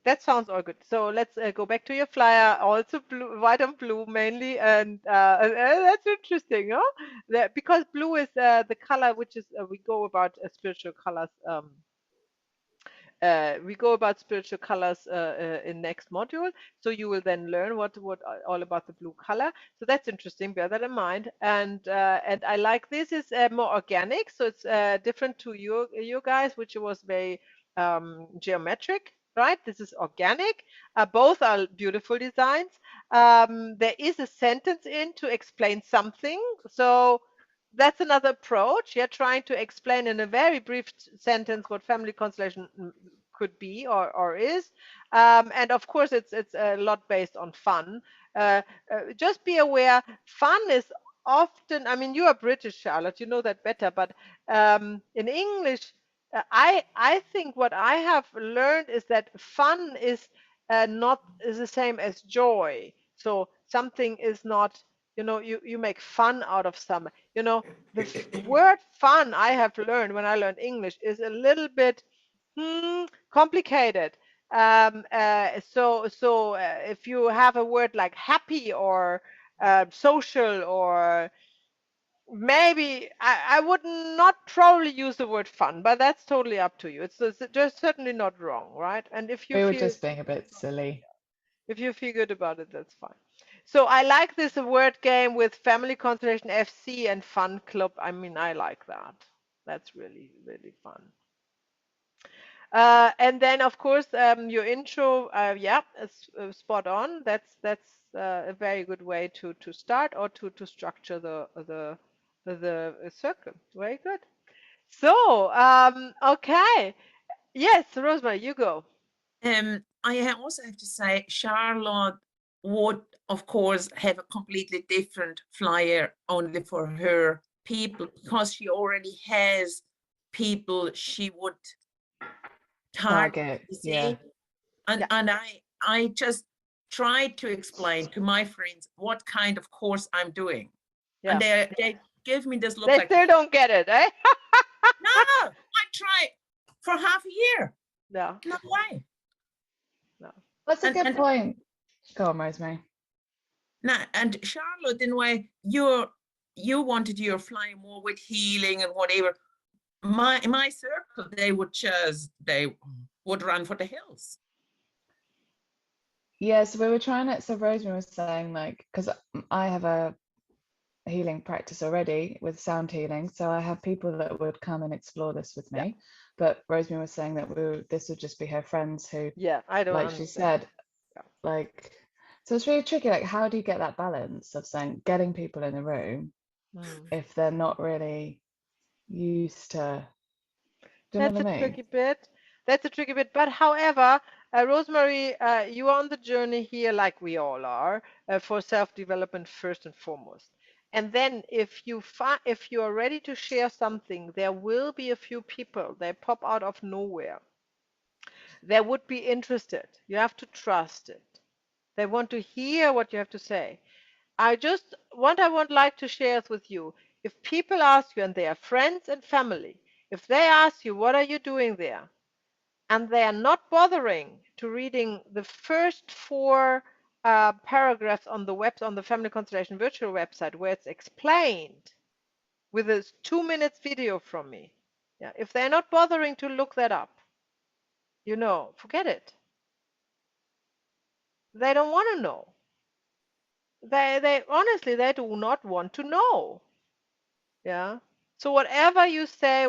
that sounds all good. So let's go back to your flyer. Also blue, white and blue mainly, and that's interesting, huh? Because blue is the color which is we go about spiritual colors. We go about spiritual colors in next module, so you will then learn what all about the blue color. So that's interesting. Bear that in mind. And I like this is more organic, so it's different to you guys, which was very geometric. Right, this is organic. Both are beautiful designs. There is a sentence in to explain something. So that's another approach. You're trying to explain in a very brief sentence what family constellation could be or is, and of course it's a lot based on fun. Just be aware, fun is often. I mean, you are British, Charlotte. You know that better, but in English, I think what I have learned is that fun is not is the same as joy. So something is not. You make fun out of some. The word fun I have learned when I learned English is a little bit complicated. If you have a word like happy or social or maybe I would not probably use the word fun, but that's totally up to you. It's just certainly not wrong, right? And We were just being a bit silly. if you feel good about it, that's fine. So I like this word game with Family Constellation FC and Fun Club. I mean, I like that. That's really, really fun. And then, of course, your intro, yeah, is spot on. That's a very good way to start or to structure the circle. Very good. So, okay, yes, Rosemary, you go. I also have to say, Charlotte would, of course, have a completely different flyer only for her people because she already has people she would target, you see? Yeah. And I just tried to explain to my friends what kind of course I'm doing. Yeah. And they give me this look They like, still don't get it, eh? no, I tried for half a year. No. No way. No. That's a good point. Go on, Rosemary. Now, and Charlotte, in a way, you wanted your flyer more with healing and whatever. My circle, they would run for the hills. Yeah, so we were trying to, so Rosemary was saying like, because I have a healing practice already with sound healing, so I have people that would come and explore this with me. Yeah. But Rosemary was saying that this would just be her friends who, I don't like understand. she said, like, so it's really tricky. Like, how do you get that balance of saying getting people in the room if they're not really used to? Do you know what I mean? Tricky bit. That's a tricky bit. But however, Rosemary, you are on the journey here, like we all are, for self-development first and foremost. And then if you are ready to share something, there will be a few people, they pop out of nowhere. They would be interested. You have to trust it. They want to hear what you have to say. What I would like to share with you, if people ask you, and they are friends and family, if they ask you, what are you doing there? And they are not bothering to reading the first four paragraphs on the Family Constellation virtual website where it's explained with a 2 minutes video from me. Yeah, if they're not bothering to look that up, forget it. They don't want to know. They honestly, they do not want to know. Yeah. So whatever you say,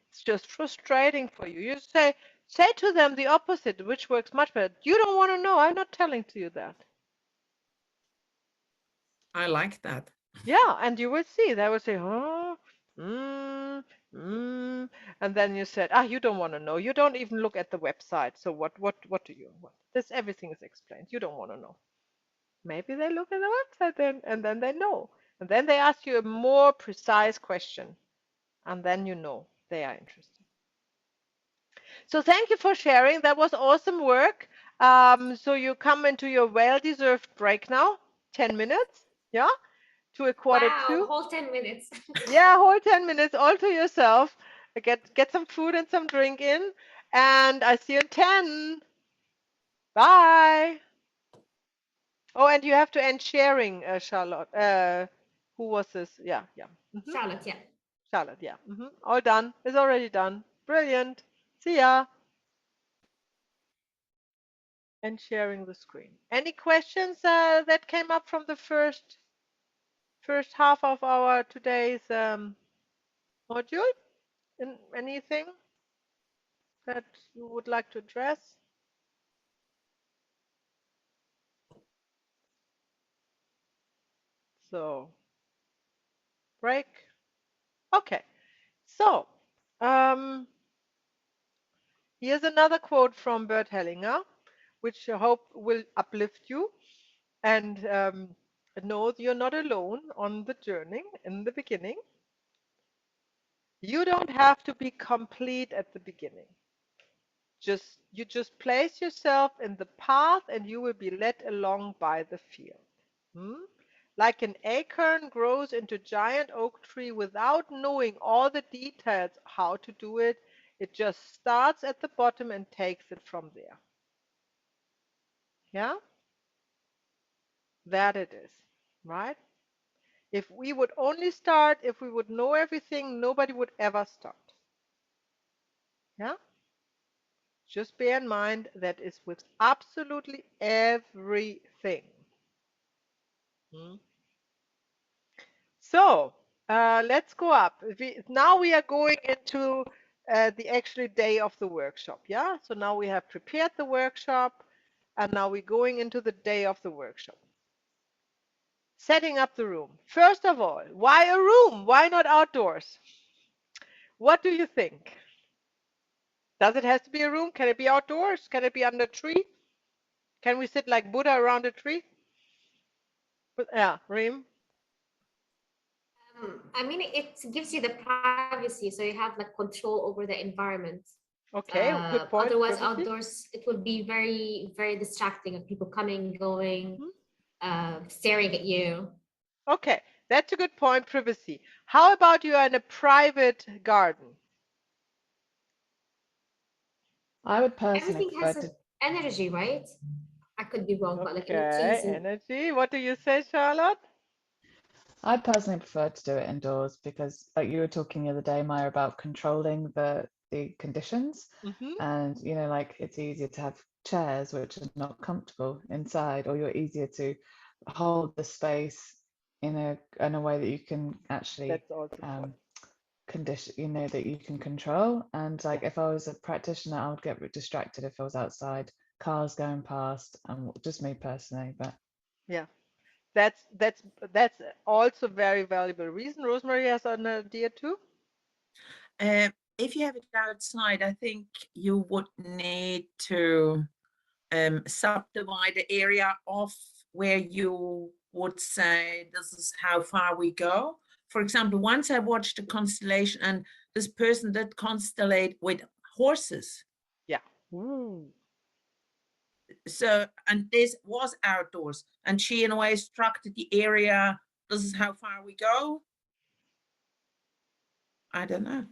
it's just frustrating for you. You say to them the opposite, which works much better. You don't want to know. I'm not telling to you that. I like that. Yeah, and you will see. They will say, oh, and then you said, you don't want to know. You don't even look at the website. So what do you want? This everything is explained. You don't want to know. Maybe they look at the website then, and then they know. And then they ask you a more precise question, and then you know they are interested. So thank you for sharing. That was awesome work. So you come into your well-deserved break now, 10 minutes, yeah, to a quarter Wow, two. whole 10 minutes. Yeah, whole 10 minutes all to yourself. Get some food and some drink in, and I see you in 10. Bye. Oh, and you have to end sharing, Charlotte. Who was this? Yeah, yeah. Charlotte, yeah. Charlotte, yeah. All done. It's already done. Brilliant. See ya. And sharing the screen. Any questions that came up from the first half of our today's module? Anything that you would like to address? So, break. Okay. So, here's another quote from Bert Hellinger, which I hope will uplift you and know you're not alone on the journey in the beginning. You don't have to be complete at the beginning. You just place yourself in the path and you will be led along by the field. Like an acorn grows into giant oak tree without knowing all the details how to do it. It just starts at the bottom and takes it from there. Yeah? That it is, right? If we would only start, if we would know everything, nobody would ever start. Yeah? Just bear in mind that is with absolutely everything. So let's go up. Now we are going into the actual day of the workshop. Yeah. So now we have prepared the workshop, and now we're going into the day of the workshop. Setting up the room. First of all, why a room? Why not outdoors? What do you think? Does it have to be a room? Can it be outdoors? Can it be under a tree? Can we sit like Buddha around a tree? Yeah, Reem. I mean, it gives you the privacy, so you have like control over the environment. Okay, good point. Otherwise, Privacy. outdoors, it would be very, very distracting of people coming, going, staring at you. Okay, that's a good point, privacy. How about you are in a private garden? I would personally Everything prefer has an to. energy, right? I could be wrong, but like in Okay, trees and energy. What do you say, Charlotte? I personally prefer to do it indoors because, like you were talking the other day, Maya, about controlling the conditions, and like it's easier to have chairs which are not comfortable inside, or you're easier to hold the space in a way that you can actually That's also point. condition, that you can control. And like if I was a practitioner, I would get distracted if I was outside, cars going past, and just me personally, but Yeah, that's also very valuable reason. Rosemary has an idea too. If you have it outside, I think you would need to subdivide the area of where you would say this is how far we go. For example, once I watched a constellation and this person did constellate with horses. Yeah. Ooh. So, and this was outdoors, and she in a way structured the area. This is how far we go. I don't know.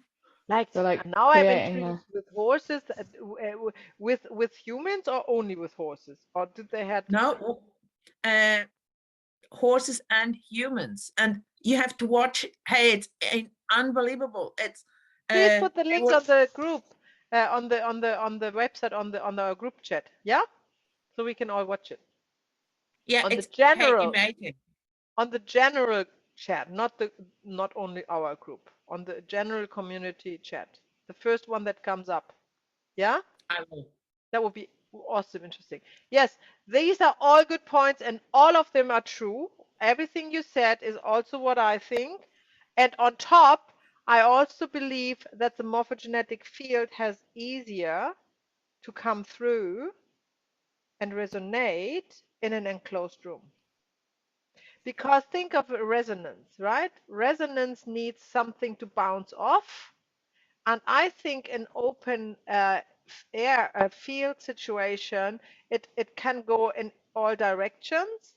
Like, So like now I'm creating intrigued with horses, with humans, or only with horses, or did they had? No, horses and humans, and you have to watch. Hey, it's unbelievable. It's Please put the link was, on the group, on the website, on our group chat, yeah, so we can all watch it. yeah, On the it's hey, general, amazing. on the general chat, not only our group, on the general community chat, the first one that comes up, yeah. I will. That would be awesome, interesting. Yes, these are all good points, and all of them are true. Everything you said is also what I think. And on top, I also believe that the morphogenetic field has easier to come through and resonate in an enclosed room. Because think of resonance, right? Resonance needs something to bounce off. And I think an open air field situation, it can go in all directions.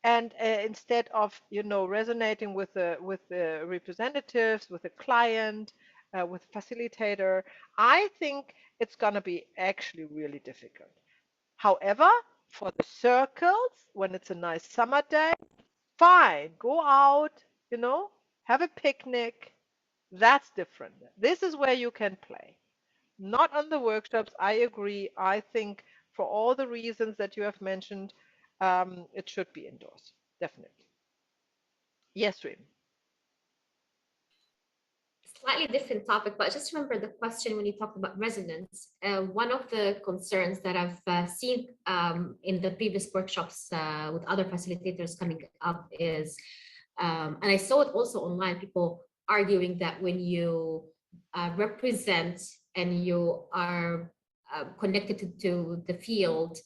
And instead of resonating with the representatives, with the client, with facilitator, I think it's gonna be actually really difficult. However, for the circles, when it's a nice summer day, fine, go out, have a picnic. That's different. This is where you can play. Not on the workshops. I agree. I think for all the reasons that you have mentioned, it should be indoors. Definitely. Yes, Reem. Slightly different topic, but just remember the question when you talked about resonance. One of the concerns that I've seen in the previous workshops with other facilitators coming up is, and I saw it also online, people arguing that when you represent and you are connected to the field,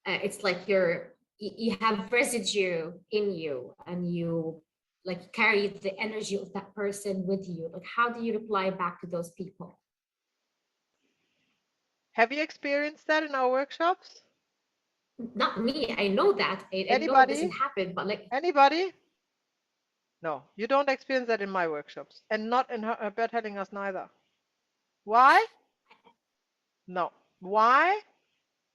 it's like you have residue in you, and you like carry the energy of that person with you. Like, how do you reply back to those people? Have you experienced that in our workshops? Not me, I know that. I know it doesn't Anybody? happen, but like, Anybody? No, you don't experience that in my workshops, and not in her Bert Hellingers neither. Why? No. Why?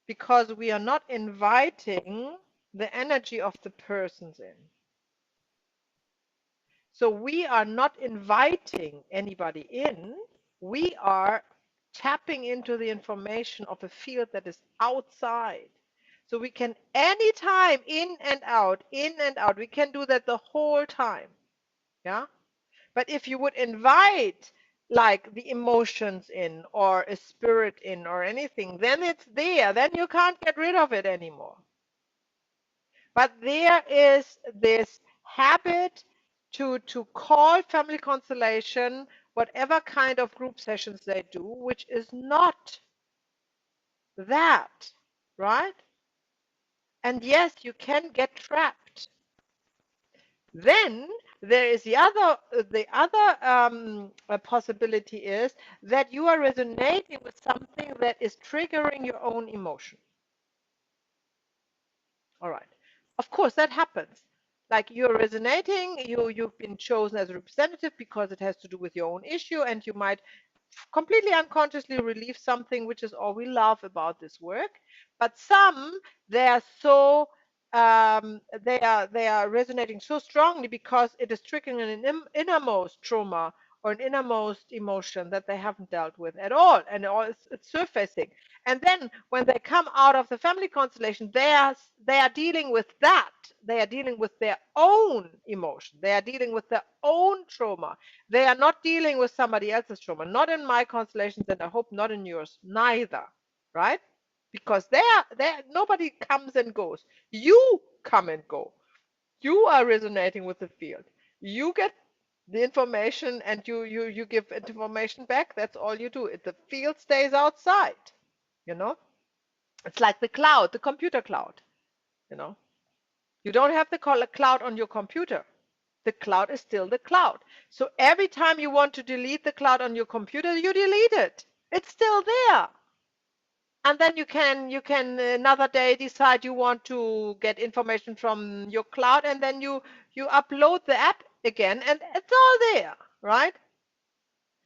Because we are not inviting the energy of the persons in. So we are not inviting anybody in. We are tapping into the information of a field that is outside. So we can anytime in and out, in and out. We can do that the whole time. Yeah. But if you would invite like the emotions in or a spirit in or anything, then it's there. Then you can't get rid of it anymore. But there is this habit to call family constellation whatever kind of group sessions they do, which is not that, right? And yes, you can get trapped. Then there is the other possibility is that you are resonating with something that is triggering your own emotion. All right. Of course, that happens. Like you're resonating, you've been chosen as a representative because it has to do with your own issue, and you might completely unconsciously relieve something, which is all we love about this work. But some, they are so they are resonating so strongly because it is triggering an innermost trauma or an innermost emotion that they haven't dealt with at all, and it's surfacing. And then when they come out of the family constellation, they are dealing with that. They are dealing with their own emotion. They are dealing with their own trauma. They are not dealing with somebody else's trauma. Not in my constellations, and I hope not in yours neither. Right? Because nobody comes and goes. You come and go. You are resonating with the field. You get the information and you give information back. That's all you do. The field stays outside. You know, it's like the cloud, the computer cloud. You know, You don't have the cloud on your computer. The cloud is still the cloud. So every time you want to delete the cloud on your computer, you delete it. It's still there. And then you can another day decide you want to get information from your cloud, and then you upload the app again, and it's all there, right?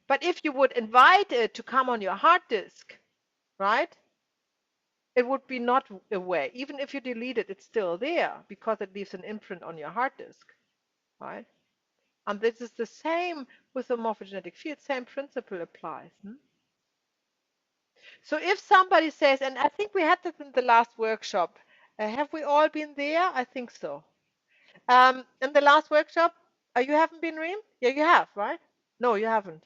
But if you would invite it to come on your hard disk, right, it would be not away. Even if you delete it, it's still there because it leaves an imprint on your hard disk, right? And this is the same with the morphogenetic field. Same principle applies. So if somebody says, and I think we had this in the last workshop, have we all been there? I think so. In the last workshop, you haven't been, Reem? Yeah, you have, right? No, you haven't.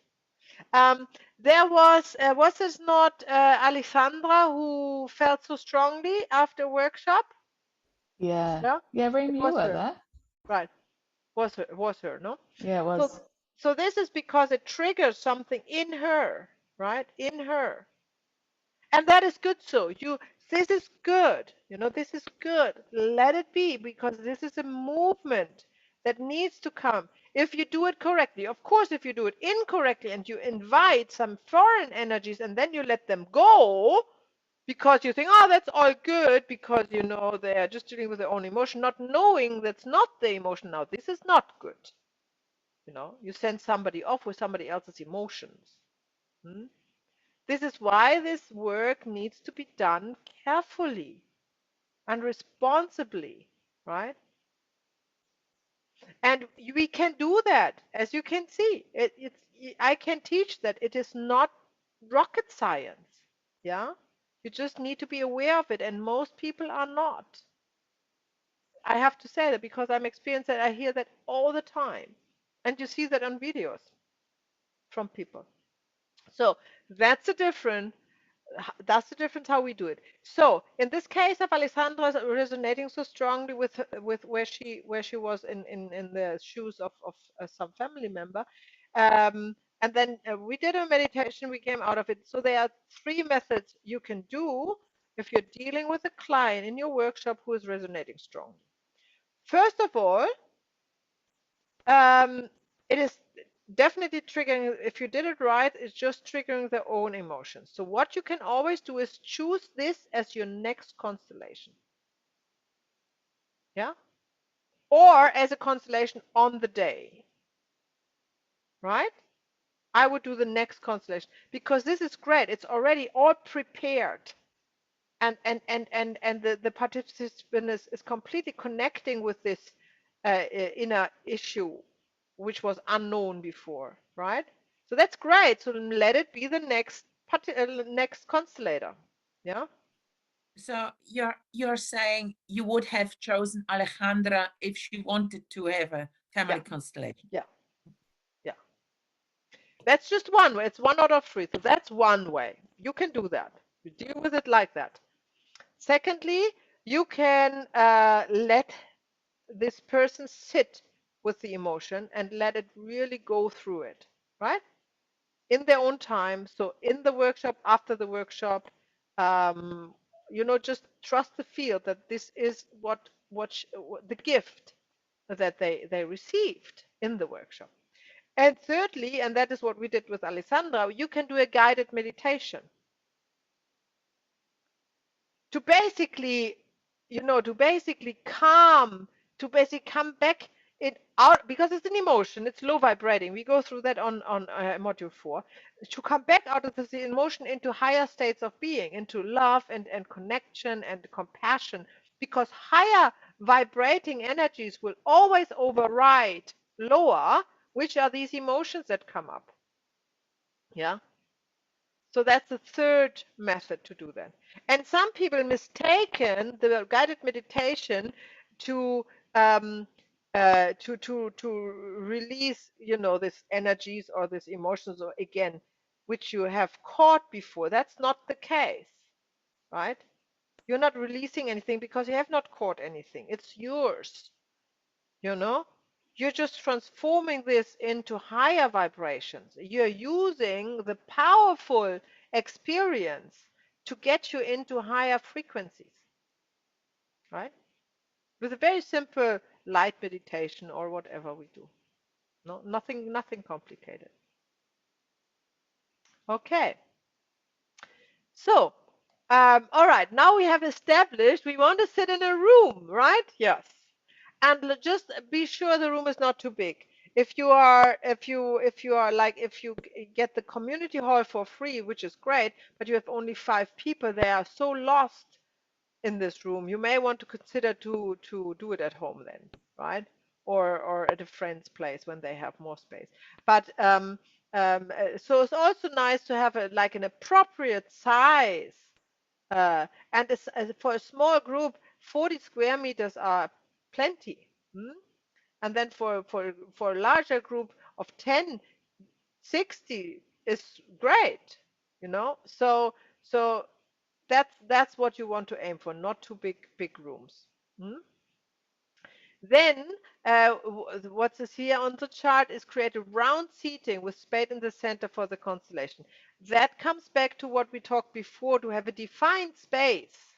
There was this not Alexandra who felt so strongly after a workshop? Yeah. Yeah, Yeah, it Reem, you was were her, there. right? Was her, no? Yeah, it So, was. so this is because it triggers something in her, right? In her. And that is good. So this is good. This is good. Let it be, because this is a movement that needs to come. If you do it correctly, of course, if you do it incorrectly and you invite some foreign energies and then you let them go because you think, oh, that's all good because, they're just dealing with their own emotion, not knowing that's not the emotion now. This is not good. You send somebody off with somebody else's emotions. Hmm? This is why this work needs to be done carefully and responsibly, right? And we can do that, as you can see. I can teach that. It is not rocket science, yeah? You just need to be aware of it, and most people are not. I have to say that because I'm experienced that I hear that all the time. And you see that on videos from people. So that's the difference how we do it. So in this case of Alessandra resonating so strongly with where she was in the shoes of some family member, and then we did a meditation. We came out of it. So there are 3 methods you can do if you're dealing with a client in your workshop who is resonating strongly. First of all, it is definitely triggering. If you did it right, it's just triggering their own emotions. So what you can always do is choose this as your next constellation, yeah, or as a constellation on the day, right? I would do the next constellation because this is great. It's already all prepared, and the participant is completely connecting with this inner issue which was unknown before, right? So that's great. So let it be the next constellator. Yeah. So you're saying you would have chosen Alejandra if she wanted to have a family Yeah. constellation. Yeah. Yeah. That's just one way. It's 1 out of 3. So that's one way. You can do that. You deal with it like that. Secondly, you can let this person sit with the emotion and let it really go through it, right? In their own time. So in the workshop, after the workshop, just trust the field that this is what the gift that they received in the workshop. And thirdly, and that is what we did with Alessandra, you can do a guided meditation to basically, calm, to basically come back it out, because it's an emotion, it's low vibrating. We go through that on module 4, to come back out of this emotion into higher states of being, into love and connection and compassion, because higher vibrating energies will always override lower, which are these emotions that come up. Yeah. So that's the third method to do that. And some people mistaken the guided meditation to to release, these energies or these emotions, or again, which you have caught before. That's not the case, right? You're not releasing anything because you have not caught anything. It's yours. you know you're just transforming this into higher vibrations. You're using the powerful experience to get you into higher frequencies, right? with a very simple light meditation or whatever we do. No, nothing complicated. Okay. So, all right, now we have established we want to sit in a room, right? Yes. And just be sure the room is not too big. If you are, if you get the community hall for free, which is great, but you have only 5 people, they are so lost in this room. You may want to consider to do it at home then, right? Or at a friend's place when they have more space. But so it's also nice to have like an appropriate size. And for a small group, 40 square meters are plenty. Hmm? And then for a larger group of 10, 60 is great, you know. So that's what you want to aim for, not too big rooms. Hmm? Then what is here on the chart is create a round seating with space in the center for the constellation. That comes back to what we talked before, to have a defined space,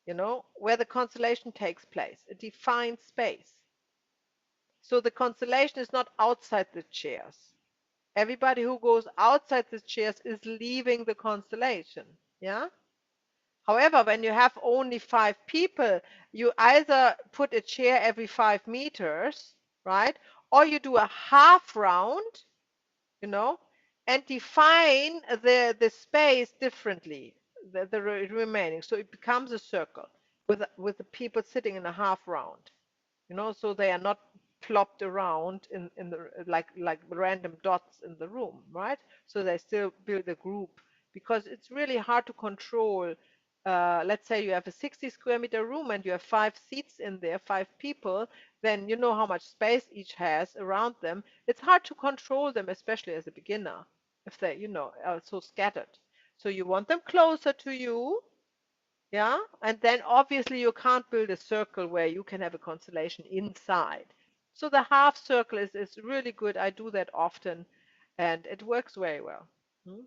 you know, where the constellation takes place, a defined space. So the constellation is not outside the chairs. Everybody who goes outside the chairs is leaving the constellation. Yeah. However, when you have only 5 people, you either put a chair every 5 meters, right? Or you do a half round, you know, and define the space differently, the remaining. So it becomes a circle with the people sitting in a half round, you know, so they are not plopped around in the like random dots in the room, right? So they still build a group, because it's really hard to control. Let's say you have a 60 square meter room and you have 5 seats in there, 5 people, then you know how much space each has around them. It's hard to control them, especially as a beginner, if they, you know, are so scattered. So you want them closer to you. Yeah, and then obviously you can't build a circle where you can have a constellation inside. So the half circle is really good. I do that often and it works very well. Hmm?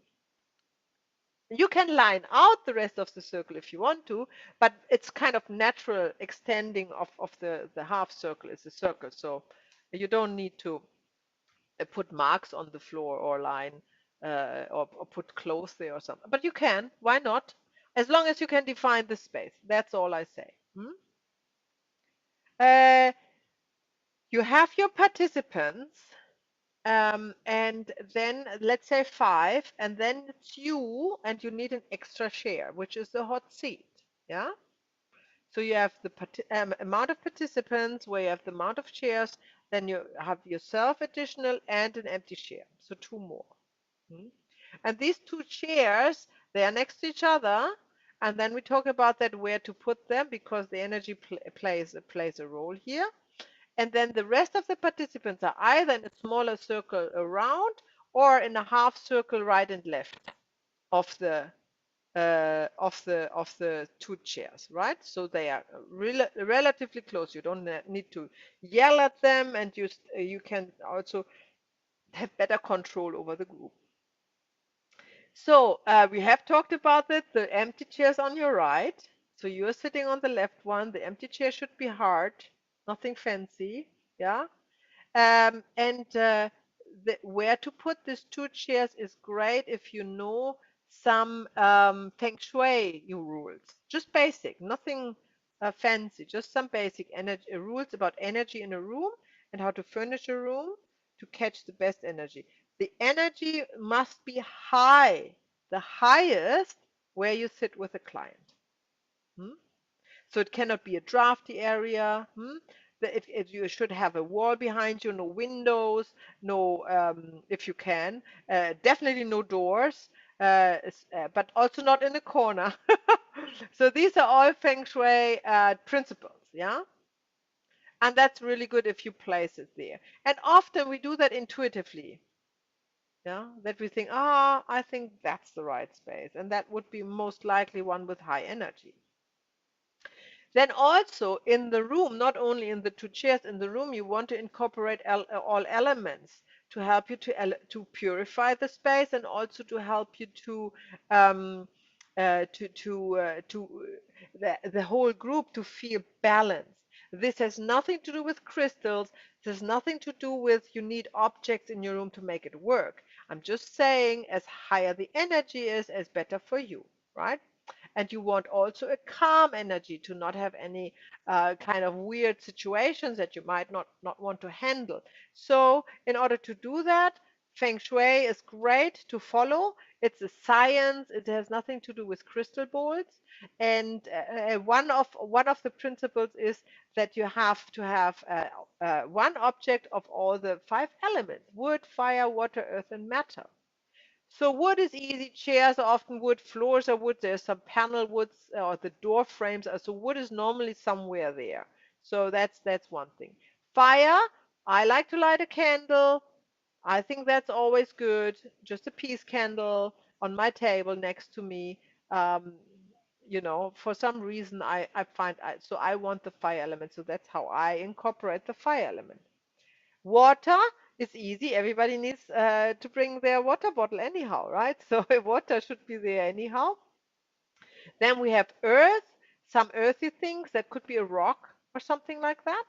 You can line out the rest of the circle if you want to, but it's kind of natural extending of the half circle is a circle. So you don't need to put marks on the floor or line or put clothes there or something. But you can. Why not? As long as you can define the space. That's all I say. Hmm? Uh, you have your participants, and then let's say 5, and then it's you, and you need an extra chair, which is the hot seat. Yeah. So you have the amount of participants, where you have the amount of chairs, then you have yourself additional and an empty chair. So 2 more. Hmm? And these 2 chairs, they are next to each other. And then we talk about that where to put them, because the energy plays a role here. And then the rest of the participants are either in a smaller circle around or in a half circle right and left of the 2 chairs, right? So they are relatively close. You don't need to yell at them, and you can also have better control over the group. So we have talked about it, the empty chairs on your right. So you're sitting on the left one. The empty chair should be hard, nothing fancy. Yeah. And where to put these 2 chairs is great if you know some feng shui rules. Just basic, nothing fancy, just some basic energy rules about energy in a room and how to furnish a room to catch the best energy. The energy must be high, the highest where you sit with a client. Hmm? So it cannot be a drafty area. Hmm? If you should have a wall behind you, no windows, no, if you can, definitely no doors, but also not in a corner. So these are all feng shui principles, yeah? And that's really good if you place it there. And often we do that intuitively, yeah? That we think, ah, I think that's the right space. And that would be most likely one with high energy. Then also in the room, not only in the 2 chairs, in the room, you want to incorporate all elements to help you to purify the space, and also to help you to the whole group to feel balanced. This has nothing to do with crystals. This has nothing to do with you need objects in your room to make it work. I'm just saying as higher the energy is, as better for you, right? And you want also a calm energy to not have any kind of weird situations that you might not want to handle. So in order to do that, Feng Shui is great to follow. It's a science. It has nothing to do with crystal balls. And one of the principles is that you have to have one object of all the five elements: wood, fire, water, earth, and matter. So wood is easy. Chairs are often wood. Floors are wood. There's some panel woods, or the door frames are. So wood is normally somewhere there. So that's one thing. Fire. I like to light a candle. I think that's always good. Just a peace candle on my table next to me. Um, for some reason I find so I want the fire element. So that's how I incorporate the fire element. Water is easy. Everybody needs to bring their water bottle anyhow, right? So water should be there anyhow. Then we have earth, some earthy things that could be a rock or something like that,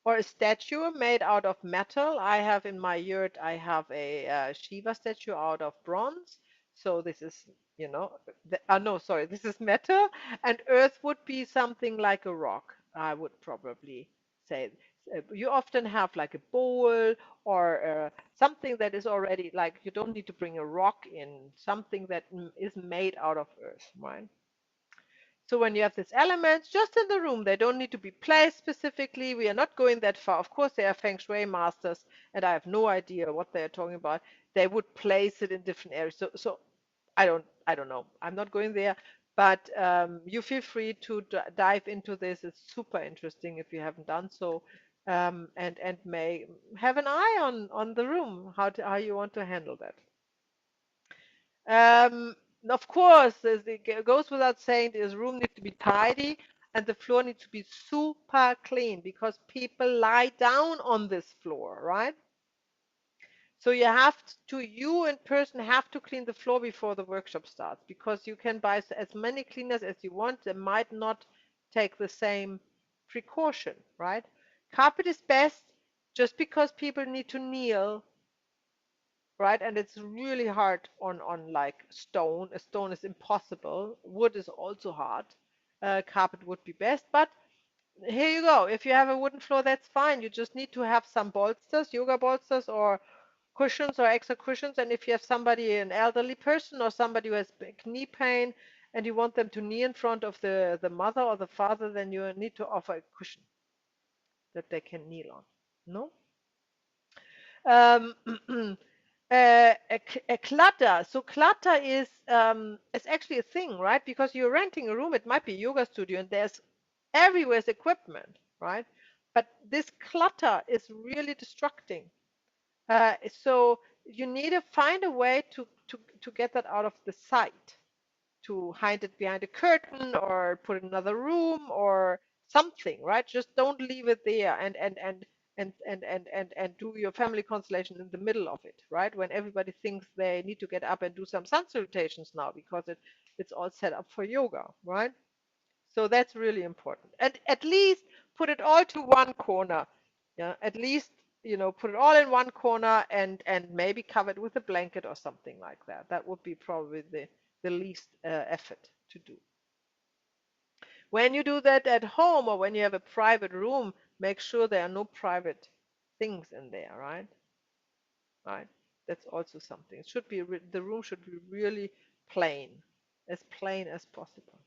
or a statue made out of metal. I have in my yurt, I have a Shiva statue out of bronze. So this is, no, sorry, this is metal. And earth would be something like a rock, I would probably say. You often have like a bowl or something that is already like, you don't need to bring a rock in, something that is made out of earth, right? So when you have these elements just in the room, they don't need to be placed specifically. We are not going that far. Of course, they are Feng Shui masters, and I have no idea what they are talking about. They would place it in different areas. So I don't know. I'm not going there, but you feel free to dive into this. It's super interesting if you haven't done so, and may have an eye on the room, how you want to handle that. Um, of course, it goes without saying, this room needs to be tidy and the floor needs to be super clean because people lie down on this floor, right? So you in person have to clean the floor before the workshop starts because you can buy as many cleaners as you want. They might not take the same precaution, right? Carpet is best just because people need to kneel, right? And it's really hard on like stone. A stone is impossible. Wood is also hard. Carpet would be best, but here you go. If you have a wooden floor, that's fine. You just need to have some bolsters, yoga bolsters, or cushions or extra cushions. And if you have somebody, an elderly person or somebody who has knee pain, and you want them to knee in front of the mother or the father, then you need to offer a cushion that they can kneel on. No? Um, a clutter. So clutter is it's actually a thing, right? Because you're renting a room, it might be a yoga studio, and there's everywhere's equipment, right? But this clutter is really distracting. So you need to find a way to get that out of the sight, to hide it behind a curtain or put it in another room or something, right? Just don't leave it there and do your family constellation in the middle of it, right? When everybody thinks they need to get up and do some sun salutations now because it's all set up for yoga, right? So that's really important. And at least put it all to one corner. Yeah, at least put it all in one corner and maybe cover it with a blanket or something like that. That would be probably the least effort to do. When you do that at home or when you have a private room, make sure there are no private things in there, right? Right. That's also something. It should be the room should be really plain as possible.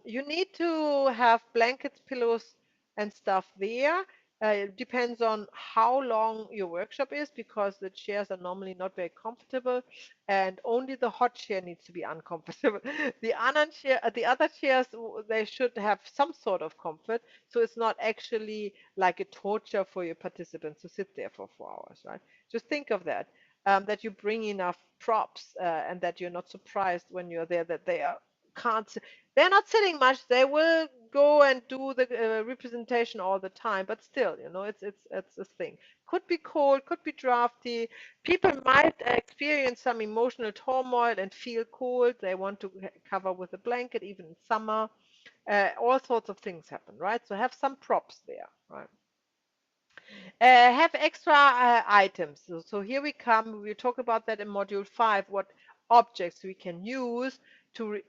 You need to have blankets, pillows, and stuff there. It depends on how long your workshop is because the chairs are normally not very comfortable, and only the hot chair needs to be uncomfortable. The other chairs, they should have some sort of comfort, so it's not actually like a torture for your participants to sit there for 4 hours, right? Just think of that. That you bring enough props and that you're not surprised when you're there that they are can't they're not sitting much. They will go and do the representation all the time, but still, it's a thing. Could be cold, could be drafty. People might experience some emotional turmoil and feel cold. They want to cover with a blanket, even in summer. all sorts of things happen, right? So have some props there, right? Have extra items. So here we come. We'll talk about that in module 5, what objects we can use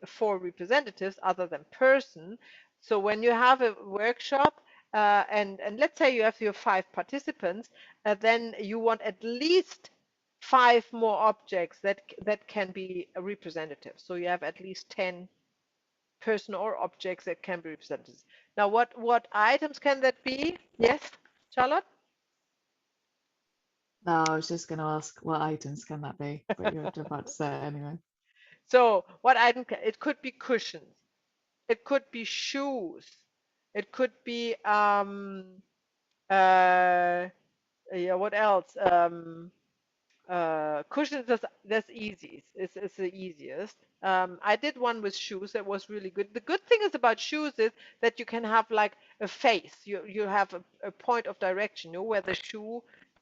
for representatives other than person. So when you have a workshop, and let's say you have your 5 participants, then you want at least 5 more objects that can be representative. So you have at least 10 person or objects that can be represented. Now, what items can that be? Yes, Charlotte? No, I was just going to ask what items can that be, but you're about to say it anyway. So what item it could be cushions, it could be shoes, it could be yeah, what else? Cushions, that's easy. It's the easiest. I did one with shoes that was really good. The good thing is about shoes is that you can have like a face. You have a point of direction, you know, where the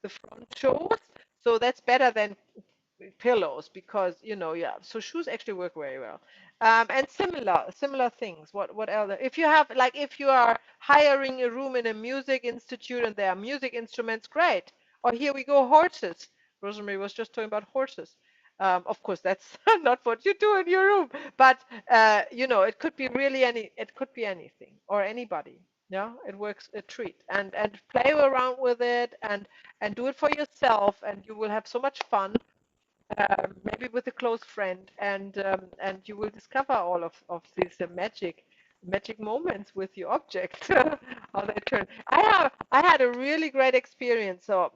front shows. So that's better than pillows because yeah, so shoes actually work very well. And similar things. What else? If you have, like, if you are hiring a room in a music institute and there are music instruments, great. Or here we go, horses. Rosemary was just talking about horses. Of course that's not what you do in your room, but it could be really it could be anything or anybody. Yeah, it works a treat. And play around with it and do it for yourself, and you will have so much fun, maybe with a close friend, and you will discover all of these magic moments with your objects. How they turn. I had a really great experience. So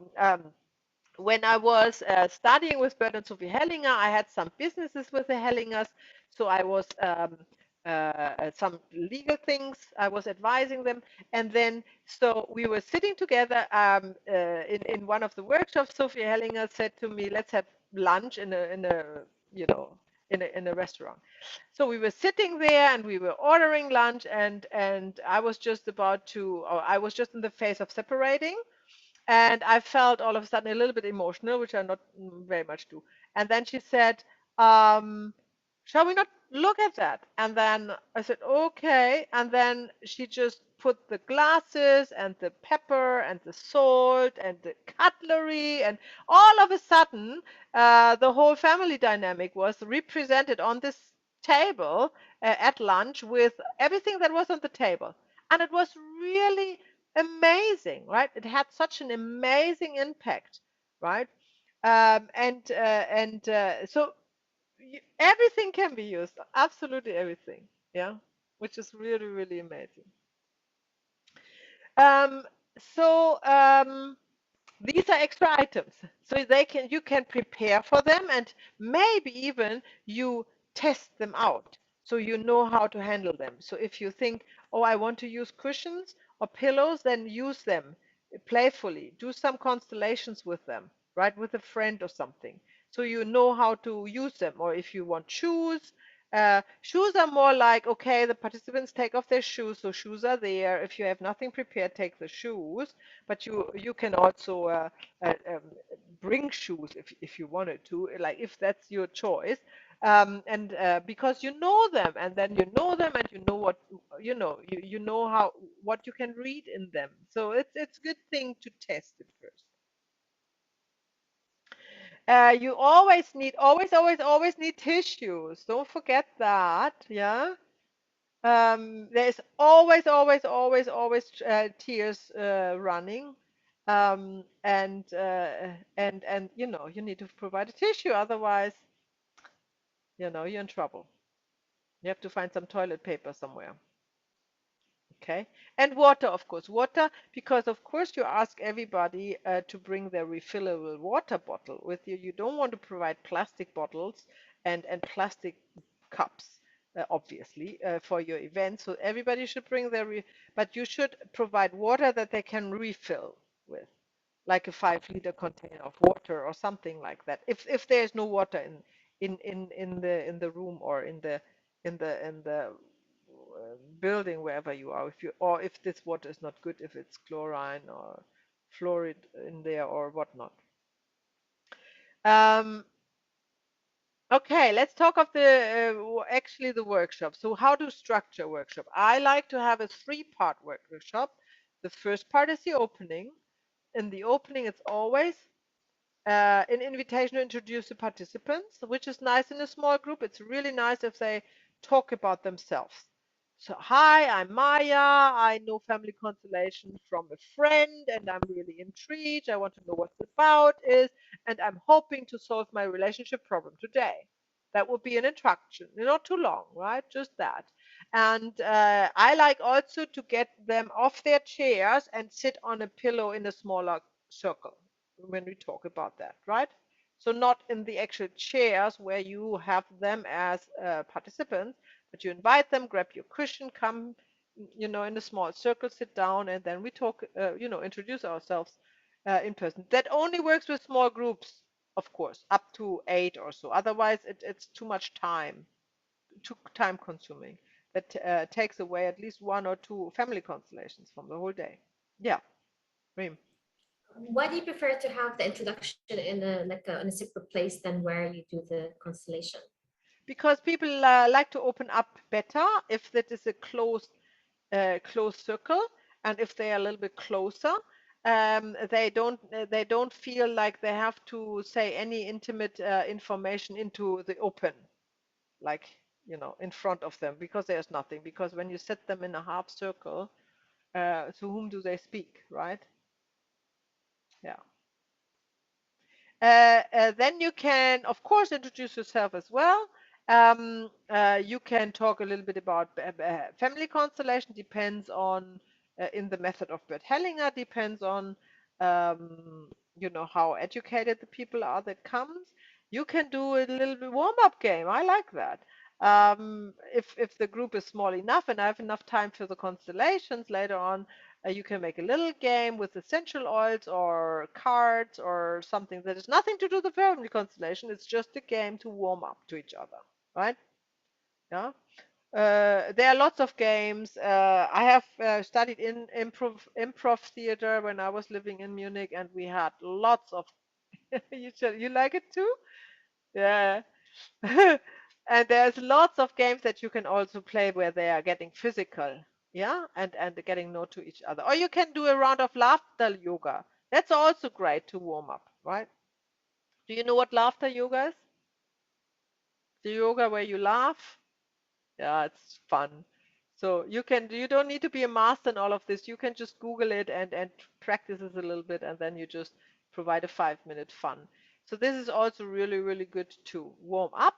when I was studying with Bert and Sophie Hellinger, I had some businesses with the Hellingers. So I was some legal things. I was advising them, and then so we were sitting together in one of the workshops. Sophie Hellinger said to me, "Let's have lunch in a you know in a restaurant." So we were sitting there and we were ordering lunch, and I was just about to, or I was just in the phase of separating, and I felt all of a sudden a little bit emotional, which I not very much do. And then she said, um, "Shall we not look at that?" And then I said, "Okay." And then she just put the glasses and the pepper and the salt and the cutlery, and all of a sudden, the whole family dynamic was represented on this table at lunch with everything that was on the table. And it was really amazing, right? It had such an amazing impact, right? So everything can be used, absolutely everything, yeah, which is really, really amazing. Um, so these are extra items, so you can prepare for them, and maybe even you test them out so you know how to handle them. So if you think, oh, I want to use cushions or pillows, then use them playfully, do some constellations with them, right, with a friend or something, so you know how to use them. Or if you want shoes, shoes are more like, okay, the participants take off their shoes, so shoes are there. If you have nothing prepared, take the shoes, but you can also bring shoes if you wanted to, like, if that's your choice. And because you know them, and then you know them, and you know what you know how what you can read in them. So it's a good thing to test it first. You always need tissues. Don't forget that. Yeah. There's always tears running, and you need to provide a tissue, otherwise you're in trouble. You have to find some toilet paper somewhere. Okay, and water, of course, water, because of course you ask everybody to bring their refillable water bottle with you. You don't want to provide plastic bottles and plastic cups, obviously, for your event. So everybody should bring but you should provide water that they can refill with, like a 5 liter container of water or something like that. If there's no water in the room, or in the building, wherever you are, if this water is not good, if it's chlorine or fluoride in there or whatnot. Um, Okay, let's talk of the actually the workshop. So how to structure workshop? I like to have a three-part workshop. The first part is the opening. In the opening, it's always an invitation to introduce the participants, which is nice in a small group. It's really nice if they talk about themselves. So, hi, I'm Maya. I know family constellation from a friend, and I'm really intrigued. I want to know what it's about is, and I'm hoping to solve my relationship problem today. That would be an introduction, not too long, right? Just that. And I like also to get them off their chairs and sit on a pillow in a smaller circle when we talk about that, right? So not in the actual chairs where you have them as participants, but you invite them, grab your cushion, come, in a small circle, sit down, and then we talk, introduce ourselves in person. That only works with small groups, of course, up to 8 or so. Otherwise, it's too much time, too time consuming. That takes away at least 1 or 2 family constellations from the whole day. Yeah, Reem. Why do you prefer to have the introduction in a separate place than where you do the constellation? Because people like to open up better if that is a closed circle, and if they are a little bit closer, they don't feel like they have to say any intimate information into the open, like in front of them, because there's nothing. Because when you set them in a half circle, to whom do they speak, right? Yeah. Then you can, of course, introduce yourself as well. You can talk a little bit about family constellation. Depends on in the method of Bert Hellinger. Depends on how educated the people are that comes. You can do a little bit warm-up game. I like that. If the group is small enough and I have enough time for the constellations later on, you can make a little game with essential oils or cards or something that has nothing to do with the family constellation. It's just a game to warm up to each other, right? Yeah. There are lots of games. I have studied in improv theater when I was living in Munich, and we had lots of. You like it too? Yeah. And there's lots of games that you can also play where they are getting physical, yeah, and getting know to each other. Or you can do a round of laughter yoga. That's also great to warm up, right? Do you know what laughter yoga is? The yoga where you laugh. Yeah, it's fun. So you don't need to be a master in all of this. You can just Google it and practice this a little bit, and then you just provide a 5-minute fun. So this is also really, really good to warm up.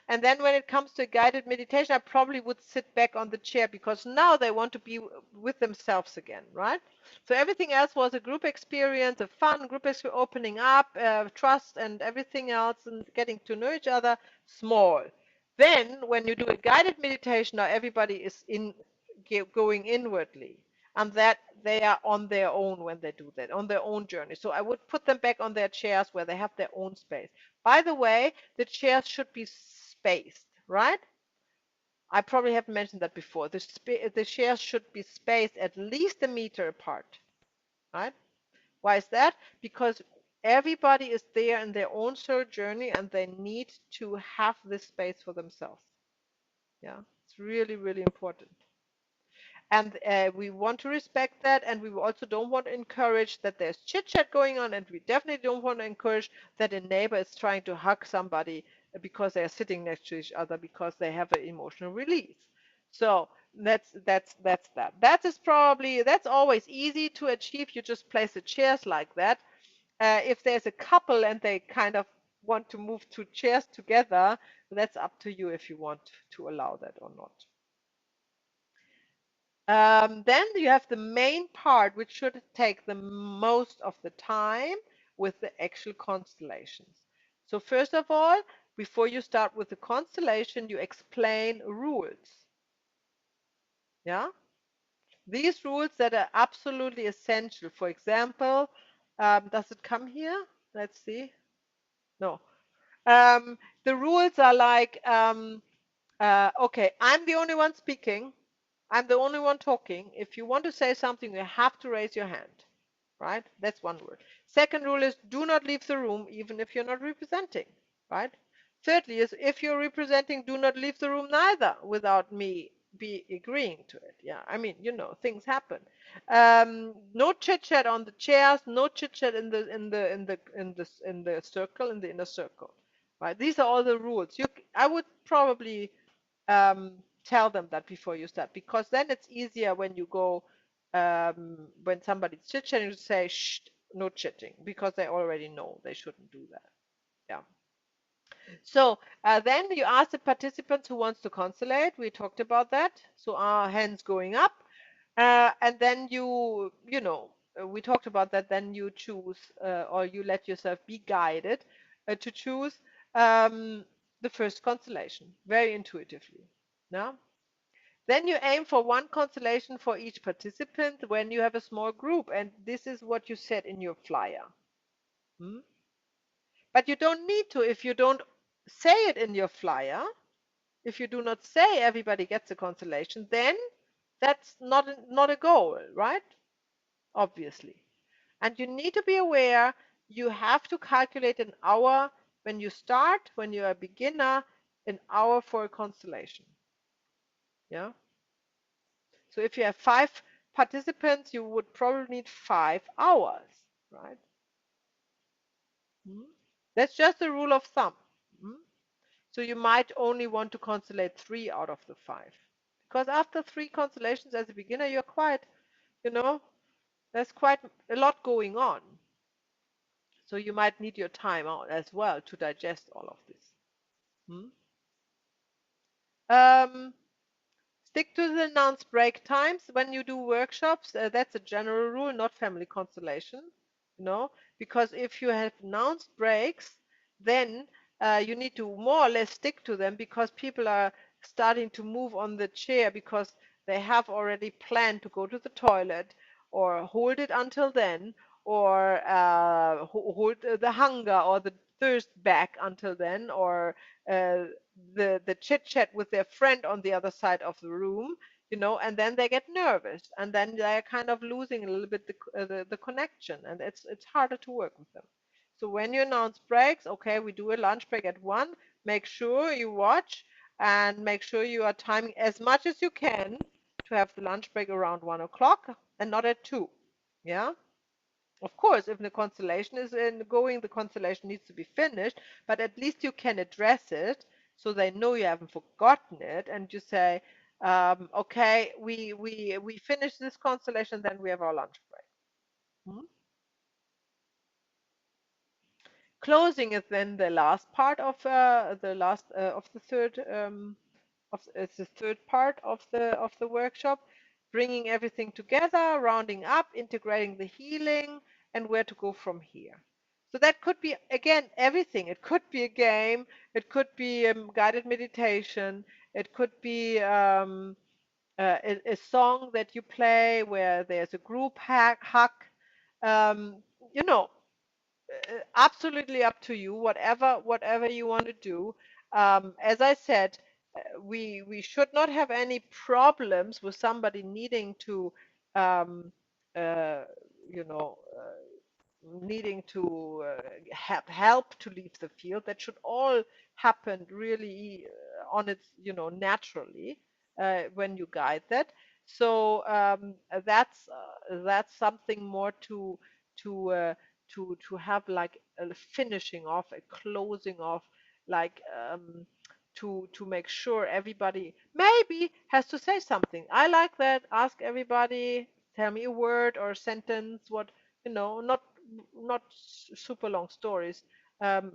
And then when it comes to guided meditation, I probably would sit back on the chair because now they want to be with themselves again, right? So everything else was a group experience, a fun group experience, opening up, trust and everything else, and getting to know each other, small. Then, when you do a guided meditation, now everybody is going inwardly, and that they are on their own when they do that, on their own journey. So I would put them back on their chairs where they have their own space. By the way, the chairs should be spaced, right? I probably haven't mentioned that before. The chairs should be spaced at least a meter apart, right? Why is that? Because everybody is there in their own soul journey, and they need to have this space for themselves. Yeah, it's really, really important. And we want to respect that, and we also don't want to encourage that there's chit chat going on, and we definitely don't want to encourage that a neighbor is trying to hug somebody because they're sitting next to each other because they have an emotional release. So that's that. That's always easy to achieve. You just place the chairs like that. If there's a couple and they kind of want to move two chairs together, that's up to you if you want to allow that or not. Then you have the main part, which should take the most of the time with the actual constellations. So first of all, before you start with the constellation, you explain rules. Yeah, these rules that are absolutely essential. For example, does it come here? Let's see. No. The rules are like, okay, I'm the only one speaking. I'm the only one talking. If you want to say something, you have to raise your hand, right? That's one rule. Second rule is do not leave the room, even if you're not representing, right? Thirdly is if you're representing do not leave the room neither without me be agreeing to it. Yeah, I mean, things happen. No chit chat on the chairs, no chit chat in the circle, in the inner circle. Right? These are all the rules. I would probably tell them that before you start, because then it's easier when you go when somebody's chit chatting to say shh, no chitting, because they already know they shouldn't do that. Yeah. So then you ask the participants who wants to consolate. We talked about that. So our hands going up. And then we talked about that. Then you choose or you let yourself be guided to choose the first constellation very intuitively. Now, then you aim for one constellation for each participant when you have a small group. And this is what you said in your flyer. Hmm? But you don't need to if you don't say it in your flyer. If you do not say everybody gets a consolation, then that's not a goal, right? Obviously. And you need to be aware you have to calculate an hour when you start, when you're a beginner, an hour for a constellation. Yeah. So if you have 5 participants, you would probably need 5 hours, right? Hmm? That's just a rule of thumb. Hmm? So you might only want to constellate 3 out of the 5. Because after 3 constellations as a beginner, you're quite, there's quite a lot going on. So you might need your time out as well to digest all of this. Hmm? Um, Stick to the announced break times when you do workshops. That's a general rule, not family constellation. Because if you have announced breaks, then you need to more or less stick to them, because people are starting to move on the chair because they have already planned to go to the toilet, or hold it until then, or hold the hunger or the thirst back until then, or uh, the chit chat with their friend on the other side of the room, and then they get nervous, and then they're kind of losing a little bit the connection, and it's harder to work with them. So when you announce breaks, okay, we do a lunch break at 1. Make sure you watch and make sure you are timing as much as you can to have the lunch break around 1 o'clock and not at 2. Yeah. Of course, if the constellation is going, the constellation needs to be finished, but at least you can address it so they know you haven't forgotten it, and you say, okay, we finish this constellation, then we have our lunch break. Hmm? Closing is then the last part of the third it's the third part of the workshop, bringing everything together, rounding up, integrating the healing, and where to go from here. So that could be, again, everything. It could be a game, it could be guided meditation, it could be a song that you play where there's a group hug. Um, you know, Absolutely up to you, whatever you want to do. As I said, we should not have any problems with somebody needing to um, uh, you know needing to have help to leave the field. That should all happen really on its, naturally when you guide that. So that's something more to uh, to have like a finishing off, a closing off, like to make sure everybody maybe has to say something. I like that. Ask everybody, tell me a word or a sentence, what, not super long stories,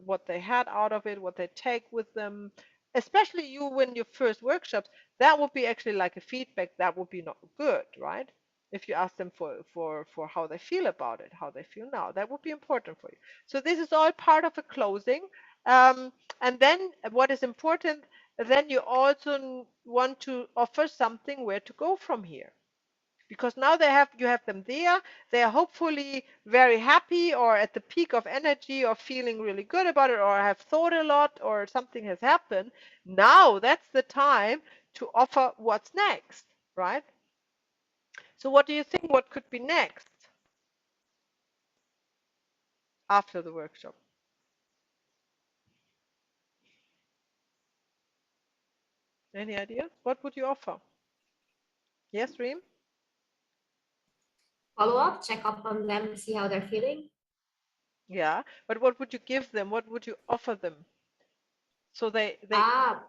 what they had out of it, what they take with them. Especially you when your first workshops, that would be actually like a feedback. That would be not good, right? If you ask them for how they feel about it, how they feel now, that would be important for you. So this is all part of a closing. Um, and then what is important, then you also want to offer something where to go from here, because now you have them there. They are hopefully very happy or at the peak of energy or feeling really good about it, or have thought a lot, or something has happened. Now that's the time to offer what's next, right? So what do you think, what could be next after the workshop? Any idea? What would you offer? Yes, Reem? Follow up, check up on them, see how they're feeling. Yeah, but what would you give them? What would you offer them? So they Ah,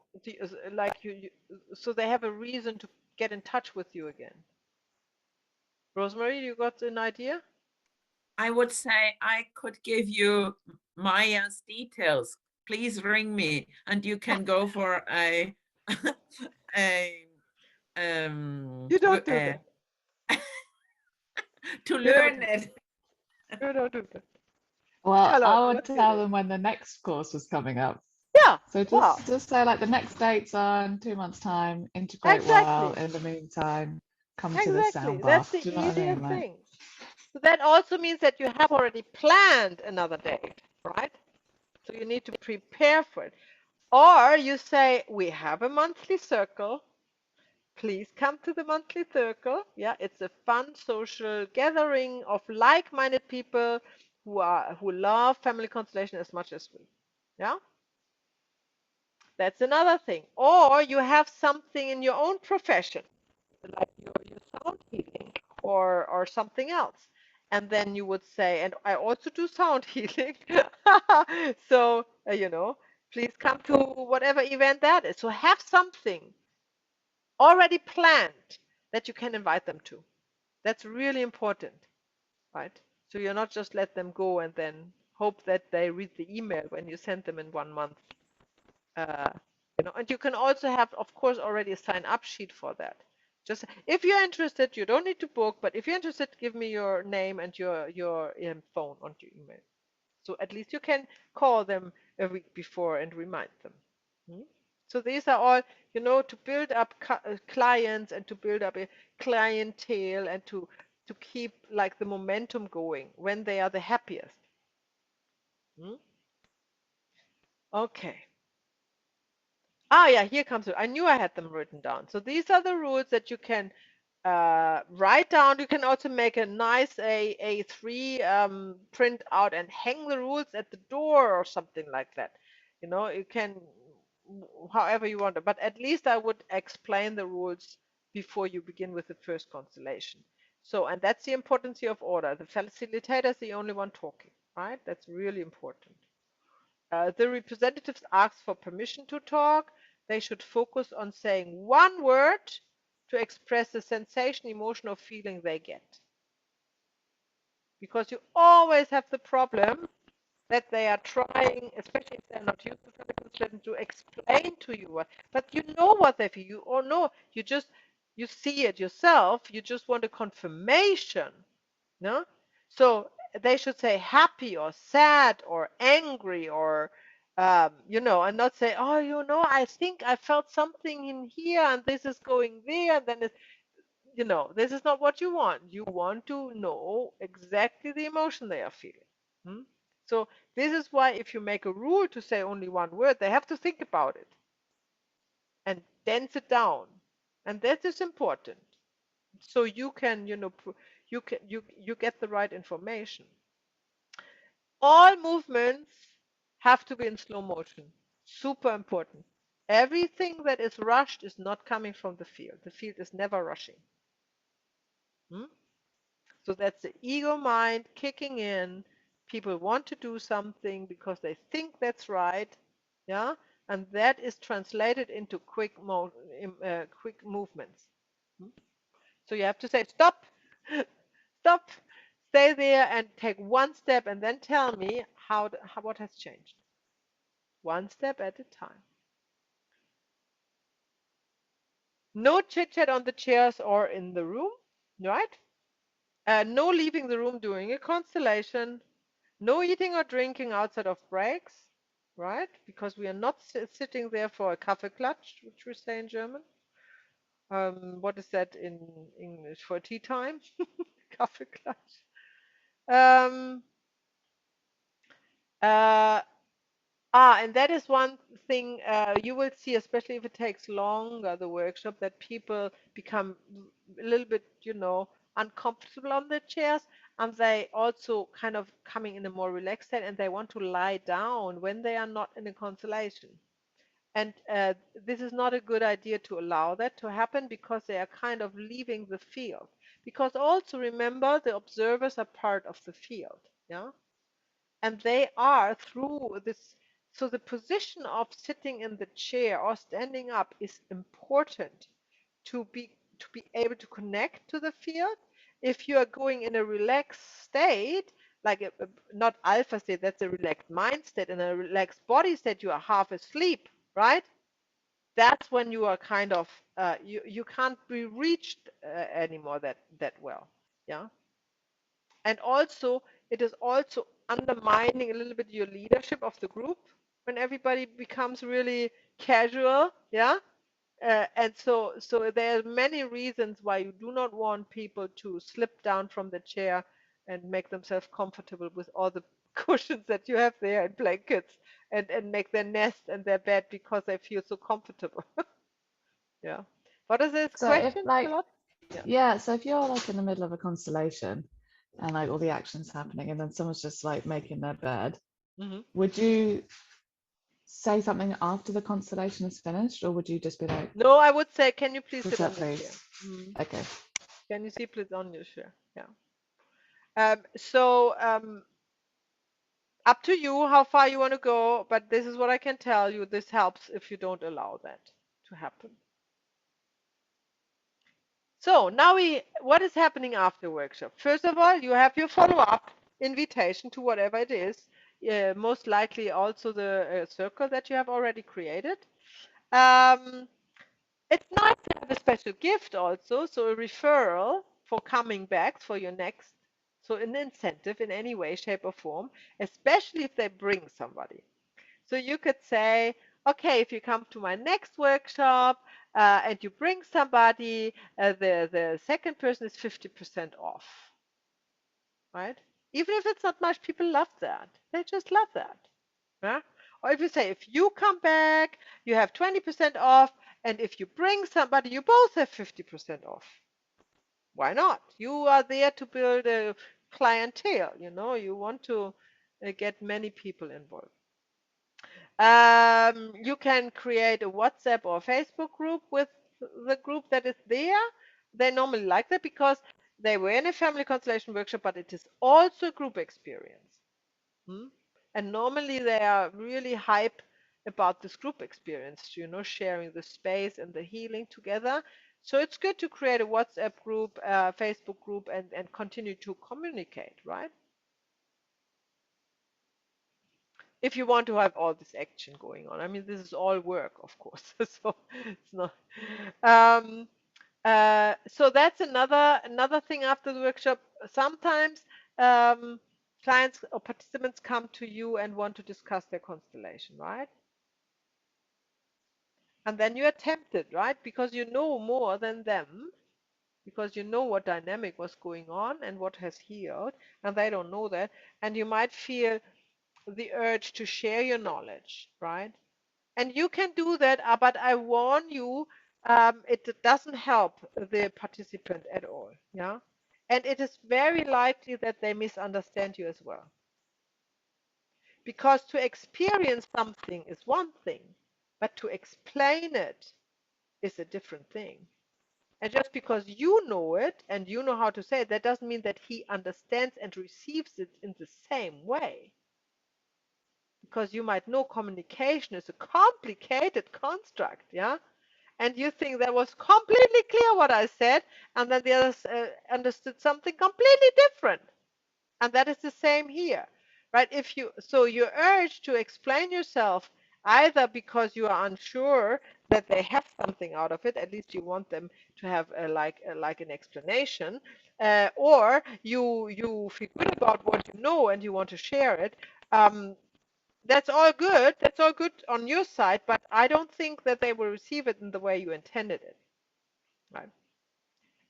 like so they have a reason to get in touch with you again. Rosemary, you got an idea? I would say I could give you Maya's details. Please ring me, and you can go for a a You don't do that. to You don't learn do it. that. You don't do that. Well, Tell her, I would what's your tell name? them when the next course was coming up. Yeah, So wow, just say like the next date's on 2 months' time, integrate well. exactly, In the meantime, come to the exactly. sound That's bath. the Do you know what I easier mean? Like, thing. So that also means that you have already planned another date, right? So you need to prepare for it. Or you say, we have a monthly circle. Please come to the monthly circle. Yeah, it's a fun social gathering of like-minded people who love family constellation as much as we. Yeah, that's another thing. Or you have something in your own profession, like your sound healing or something else. And then you would say, and I also do sound healing. So, please come to whatever event that is. So have something already planned that you can invite them to. That's really important, right? So you're not just let them go and then hope that they read the email when you send them in 1 month. Uh, and you can also have, of course, already a sign up sheet for that. Just if you're interested, you don't need to book, but if you're interested, give me your name and your phone on your email. So at least you can call them a week before and remind them. Hmm? So these are all, to build up clients and to build up a clientele and to keep like the momentum going when they are the happiest. Hmm? Okay. Ah, yeah, here comes it. I knew I had them written down. So these are the rules that you can write down. You can also make a nice A3 print out and hang the rules at the door or something like that. You can however you want it. But at least I would explain the rules before you begin with the first constellation. So, and that's the importance of order. The facilitator is the only one talking, right? That's really important. The representatives ask for permission to talk. They should focus on saying one word to express the sensation, emotion, or feeling they get. Because you always have the problem that they are trying, especially if they're not used to family to explain to you what, but you know what they feel, or no, you see it yourself, you just want a confirmation. No? So they should say happy or sad or angry or and not say, oh, I think I felt something in here and this is going there, and then this is not what you want. You want to know exactly the emotion they are feeling. Hmm? So this is why if you make a rule to say only one word, they have to think about it and dense it down, and that is important. So you can, you get the right information. All movements have to be in slow motion. Super important. Everything that is rushed is not coming from the field. The field is never rushing. Hmm? So that's the ego mind kicking in. People want to do something because they think that's right. Yeah. And that is translated into quick movements. Hmm? So you have to say, stop, stop, stay there and take one step and then tell me what has changed. One step at a time. No chit chat on the chairs or in the room, right? No leaving the room during a constellation. No eating or drinking outside of breaks, right? Because we are not sitting there for a Kaffeeklatsch, which we say in German. What is that in English for tea time? Kaffeeklatsch. Um, uh, and that is one thing you will see, especially if it takes longer, the workshop, that people become a little bit, uncomfortable on the chairs, and they also kind of coming in a more relaxed state, and they want to lie down when they are not in a constellation. And this is not a good idea to allow that to happen, because they are kind of leaving the field. Because also remember, the observers are part of the field, yeah? And they are through this. So the position of sitting in the chair or standing up is important to be able to connect to the field. If you are going in a relaxed state, like not alpha state, that's a relaxed mind state, and a relaxed body state, you are half asleep, right? That's when you are kind of you can't be reached anymore that well, yeah. And also, it is also undermining a little bit your leadership of the group when everybody becomes really casual, yeah. And so there are many reasons why you do not want people to slip down from the chair and make themselves comfortable with all the cushions that you have there and blankets, and make their nest and their bed because they feel so comfortable. Yeah. What is this So if question, like, Charlotte? Yeah. yeah, so if you're like in the middle of a constellation and like all the action's happening and then someone's just like making their bed, Hmm. would you say something after the constellation is finished, or would you just be like, No, I would say, can you please push sit up, on your chair? please? Mm. Okay. Can you see please on your chair? Yeah. So up to you how far you want to go, but this is what I can tell you. This helps if you don't allow that to happen. So now what is happening after workshop? First of all, you have your follow-up invitation to whatever it is, most likely also the circle that you have already created. Um, it's nice to have a special gift also, so a referral for coming back for your next, so an incentive in any way, shape, or form, especially if they bring somebody. So you could say, okay, if you come to my next workshop and you bring somebody, the second person is 50% off, right? Even if it's not much, people love that. They just love that. Yeah? Or if you say, if you come back, you have 20% off, and if you bring somebody, you both have 50% off. Why not? You are there to build a clientele, you want to get many people involved. You can create a WhatsApp or Facebook group with the group that is there. They normally like that because they were in a family constellation workshop, but it is also a group experience. Hmm? And normally they are really hype about this group experience, sharing the space and the healing together. So it's good to create a WhatsApp group, Facebook group, and continue to communicate, right? If you want to have all this action going on. I mean, this is all work, of course. So it's not. Um, so that's another thing after the workshop. Sometimes clients or participants come to you and want to discuss their constellation, right? And then you are tempted, right? Because you know more than them, because you know what dynamic was going on and what has healed, and they don't know that. And you might feel the urge to share your knowledge, right? And you can do that, but I warn you, it doesn't help the participant at all. Yeah. And it is very likely that they misunderstand you as well. Because to experience something is one thing, but to explain it is a different thing. And just because you know it and you know how to say it, that doesn't mean that he understands and receives it in the same way. Because you might know communication is a complicated construct, yeah? And you think that was completely clear what I said, and then the others understood something completely different. And that is the same here, right? So your urge to explain yourself, either because you are unsure that they have something out of it, at least you want them to have like an explanation, or you feel good about what you know and you want to share it. That's all good. That's all good on your side, but I don't think that they will receive it in the way you intended it, right?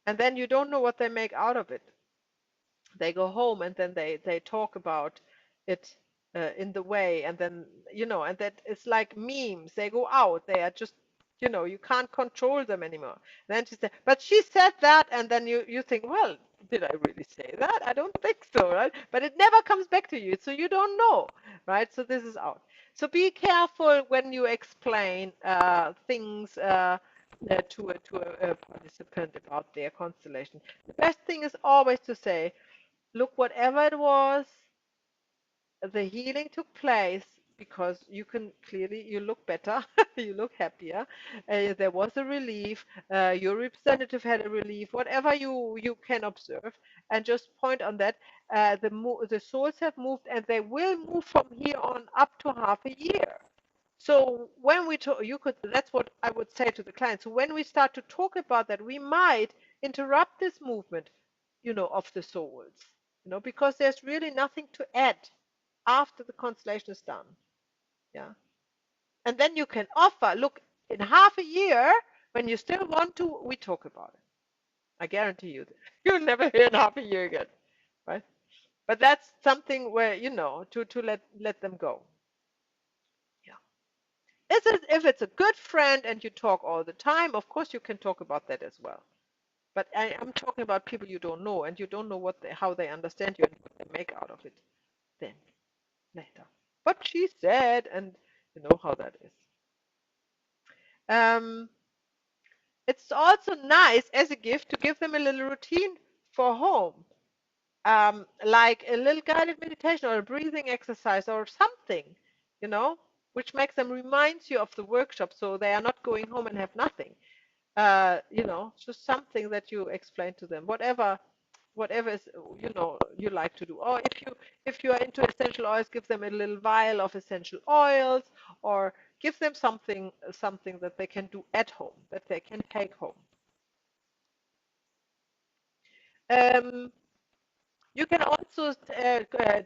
And then you don't know what they make out of it. They go home and then they talk about it in the way, and then and that it's like memes. They go out. They are just you can't control them anymore. Then she said, but she said that, and then you think, well, did I really say that? I don't think so, right? But it never comes back to you, so you don't know, right? So this is out. So be careful when you explain things to a participant about their constellation. The best thing is always to say, look, whatever it was, the healing took place because you look better, you look happier. There was a relief. Your representative had a relief. Whatever you can observe, and just point on that. The souls have moved, and they will move from here on up to half a year. So when we talk, that's what I would say to the client. So when we start to talk about that, we might interrupt this movement, of the souls, because there's really nothing to add after the constellation is done. Yeah. And then you can offer, look, in half a year, when you still want to, we talk about it. I guarantee you, you'll never hear in half a year again, right? But that's something where, to let them go. Yeah. If it's a good friend and you talk all the time, of course you can talk about that as well. But I'm talking about people you don't know, and you don't know how they understand you and what they make out of it. Then later. But she said, and you know how that is. It's also nice as a gift to give them a little routine for home, like a little guided meditation or a breathing exercise or something, which makes them reminds you of the workshop, so they are not going home and have nothing. Just something that you explain to them, whatever is you like to do. Or if you are into essential oils, give them a little vial of essential oils, or give them something that they can do at home, that they can take home. You can also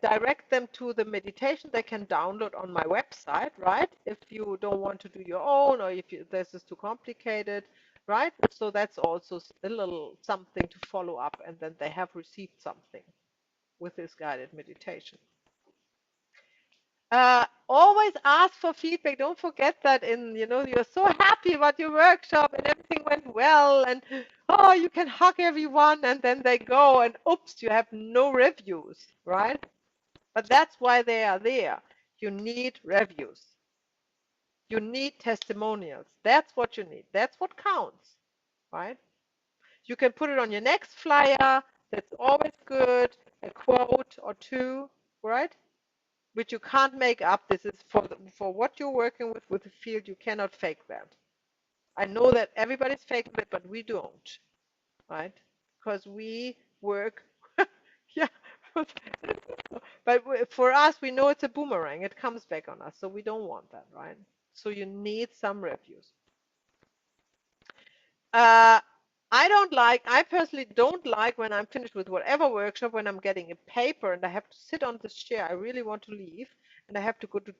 direct them to the meditation they can download on my website, right? If you don't want to do your own, or if this is too complicated, right? So that's also a little something to follow up, and then they have received something with this guided meditation. Always ask for feedback. Don't forget that you're so happy about your workshop and everything went well, and you can hug everyone, and then they go and oops, you have no reviews, right? But that's why they are there. You need reviews. You need testimonials. That's what you need. That's what counts, right? You can put it on your next flyer. That's always good. A quote or two, right? Which you can't make up. This is for what you're working with the field. You cannot fake that. I know that everybody's faking it, but we don't, right? Because we work, yeah. But for us, we know it's a boomerang. It comes back on us, so we don't want that, right? So you need some reviews. I personally don't like when I'm finished with whatever workshop, when I'm getting a paper and I have to sit on this chair. I really want to leave, and I have to go to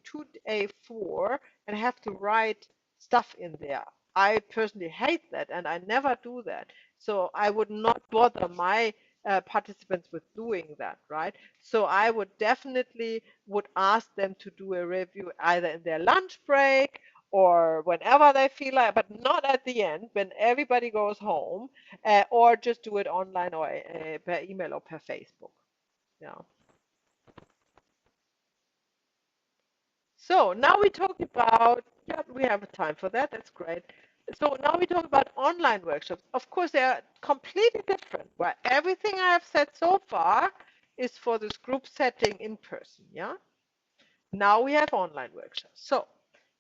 2A4 and I have to write stuff in there. I personally hate that, and I never do that. So I would not bother my participants with doing that, right? So I would definitely ask them to do a review either in their lunch break or whenever they feel like, but not at the end when everybody goes home, or just do it online or per email or per Facebook. Yeah. So now we talk about, yeah, we have time for that. That's great. So now we talk about online workshops. Of course, they are completely different. Where everything I have said so far is for this group setting in person. Yeah. Now we have online workshops. So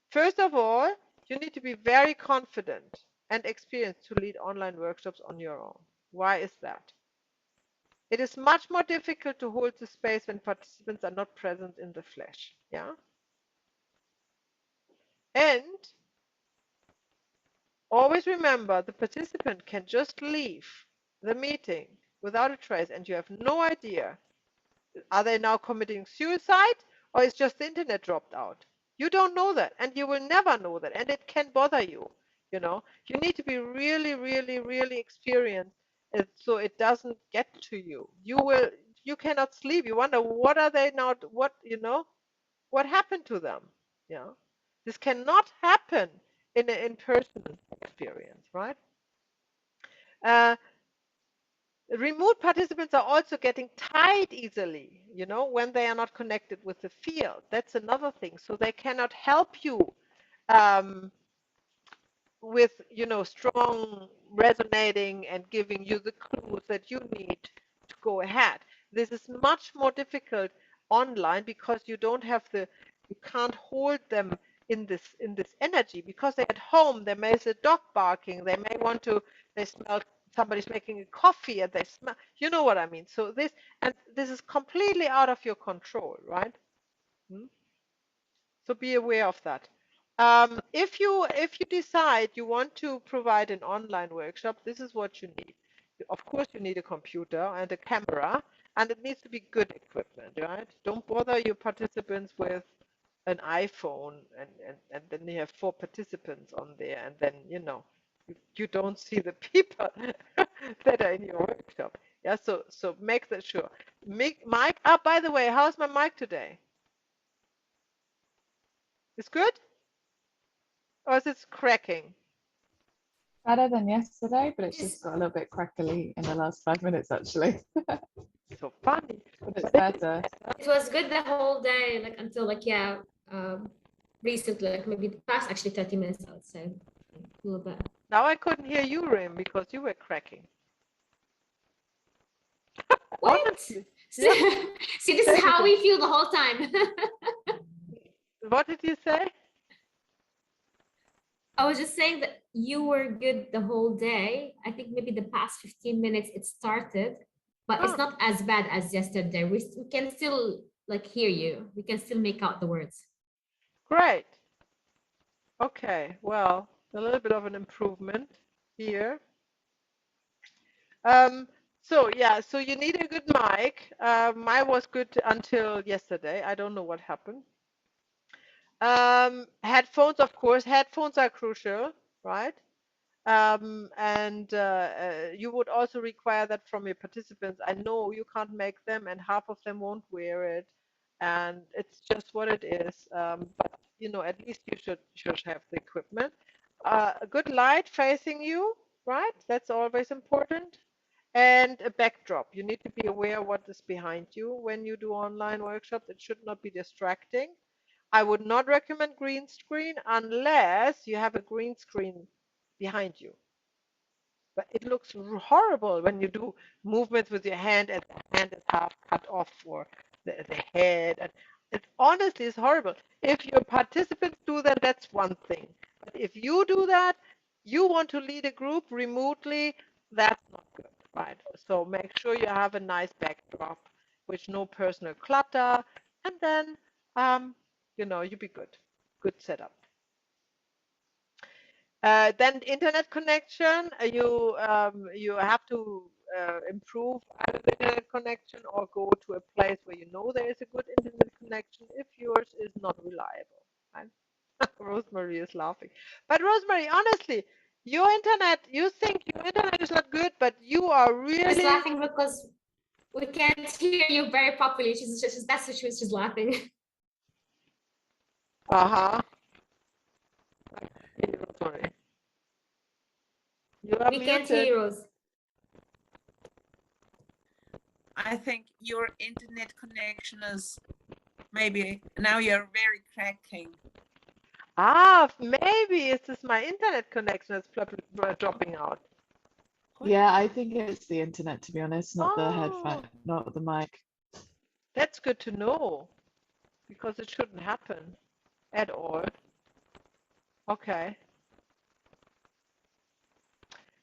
first of all, you need to be very confident and experienced to lead online workshops on your own. Why is that? It is much more difficult to hold the space when participants are not present in the flesh. Yeah. And always remember, the participant can just leave the meeting without a trace, and you have no idea. Are they now committing suicide, or is just the internet dropped out? You don't know that, and you will never know that, and it can bother you. You need to be really, really, really experienced, so it doesn't get to you. You cannot sleep. You wonder, what are they now? What happened to them? Yeah, this cannot happen in an in-person experience, right? Uh, Remote participants are also getting tired easily, you know, when they are not connected with the field. That's another thing. So they cannot help you um, with, you know, strong resonating and giving you the clues that you need to go ahead. This is much more difficult online because you don't have you can't hold them in this energy because they're at home. There may be a dog barking. They smell somebody's making a coffee and they smell, you know what I mean. So this is completely out of your control, right? Hmm? So be aware of that. If you decide you want to provide an online workshop, this is what you need. Of course, you need a computer and a camera, and it needs to be good equipment, right? Don't bother your participants with an iPhone and then you have 4 participants on there, and then you don't see the people that are in your workshop. Yeah, so make that sure. Mike, by the way, how's my mic today? It's good? Or is it cracking? Better than yesterday, but it's Just just got a little bit crackly in the last 5 minutes, actually. So funny. But it's better. it was good the whole day, like until like recently, like maybe the past actually 30 minutes, I would say. A little bit. Now I couldn't hear you, Rim, because you were cracking. What? Honestly. See, Yeah. see, this is how we feel the whole time. What did you say? I was just saying that you were good the whole day. I think maybe the past 15 minutes it started, but it's Oh, not as bad as yesterday. We can still like hear you. We can still make out the words. great. Okay, well, a little bit of an improvement here. Um, so yeah, so you need a good mic. Mine was good until yesterday. I don't know what happened. Headphones, of course, headphones are crucial, right? And you would also require that from your participants. I know you can't make them, and half of them won't wear it, and it's just what it is. But at least you should have the equipment. A good light facing you, right? That's always important. And a backdrop. You need to be aware what is behind you when you do online workshops. It should not be distracting. I would not recommend green screen unless you have a green screen behind you. But it looks horrible when you do movements with your hand and the hand is half cut off or the head. And it honestly is horrible. If your participants do that, that's one thing. But if you do that, you want to lead a group remotely, that's not good, right? So make sure you have a nice backdrop with no personal clutter, and then you be good. Good setup. Then internet connection, you have to improve either the internet connection or go to a place where you know there is a good internet connection if yours is not reliable. Right? Rosemary is laughing. But Rosemary, honestly, you think your internet is not good, but you are She's really. laughing because we can't hear you very properly. That's what she was just laughing. Uh-huh. Rosemary. You are We can't hear muted. you, Rose. I think your internet connection is maybe now you're very cracking. Maybe it's just my internet connection that's dropping out. Yeah, I think it's the internet, to be honest, not the Oh, headphone, not the mic. that's good to know because it shouldn't happen at all. Okay.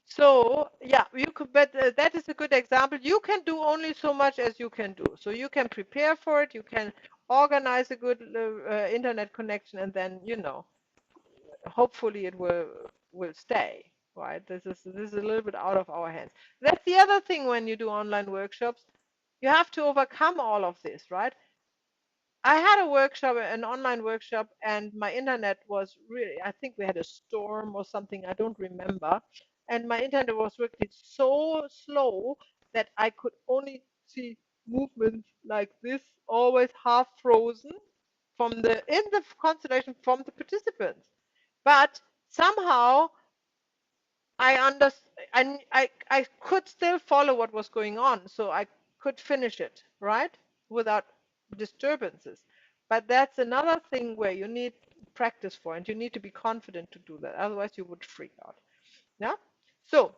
So yeah, you could, but that is a good example. You can do only so much as you can do. So you can prepare for it. You can organize a good internet connection, and then hopefully it will stay. Right. This is a little bit out of our hands. That's the other thing when you do online workshops. You have to overcome all of this, right? I had a workshop, an online workshop, and my internet was really, I think we had a storm or something, I don't remember. And my internet was really so slow that I could only see movements like this, always half frozen in the constellation from the participants. But somehow I could still follow what was going on, so I could finish it, right? Without disturbances. But that's another thing where you need practice for, and you need to be confident to do that. Otherwise, you would freak out. Yeah. So,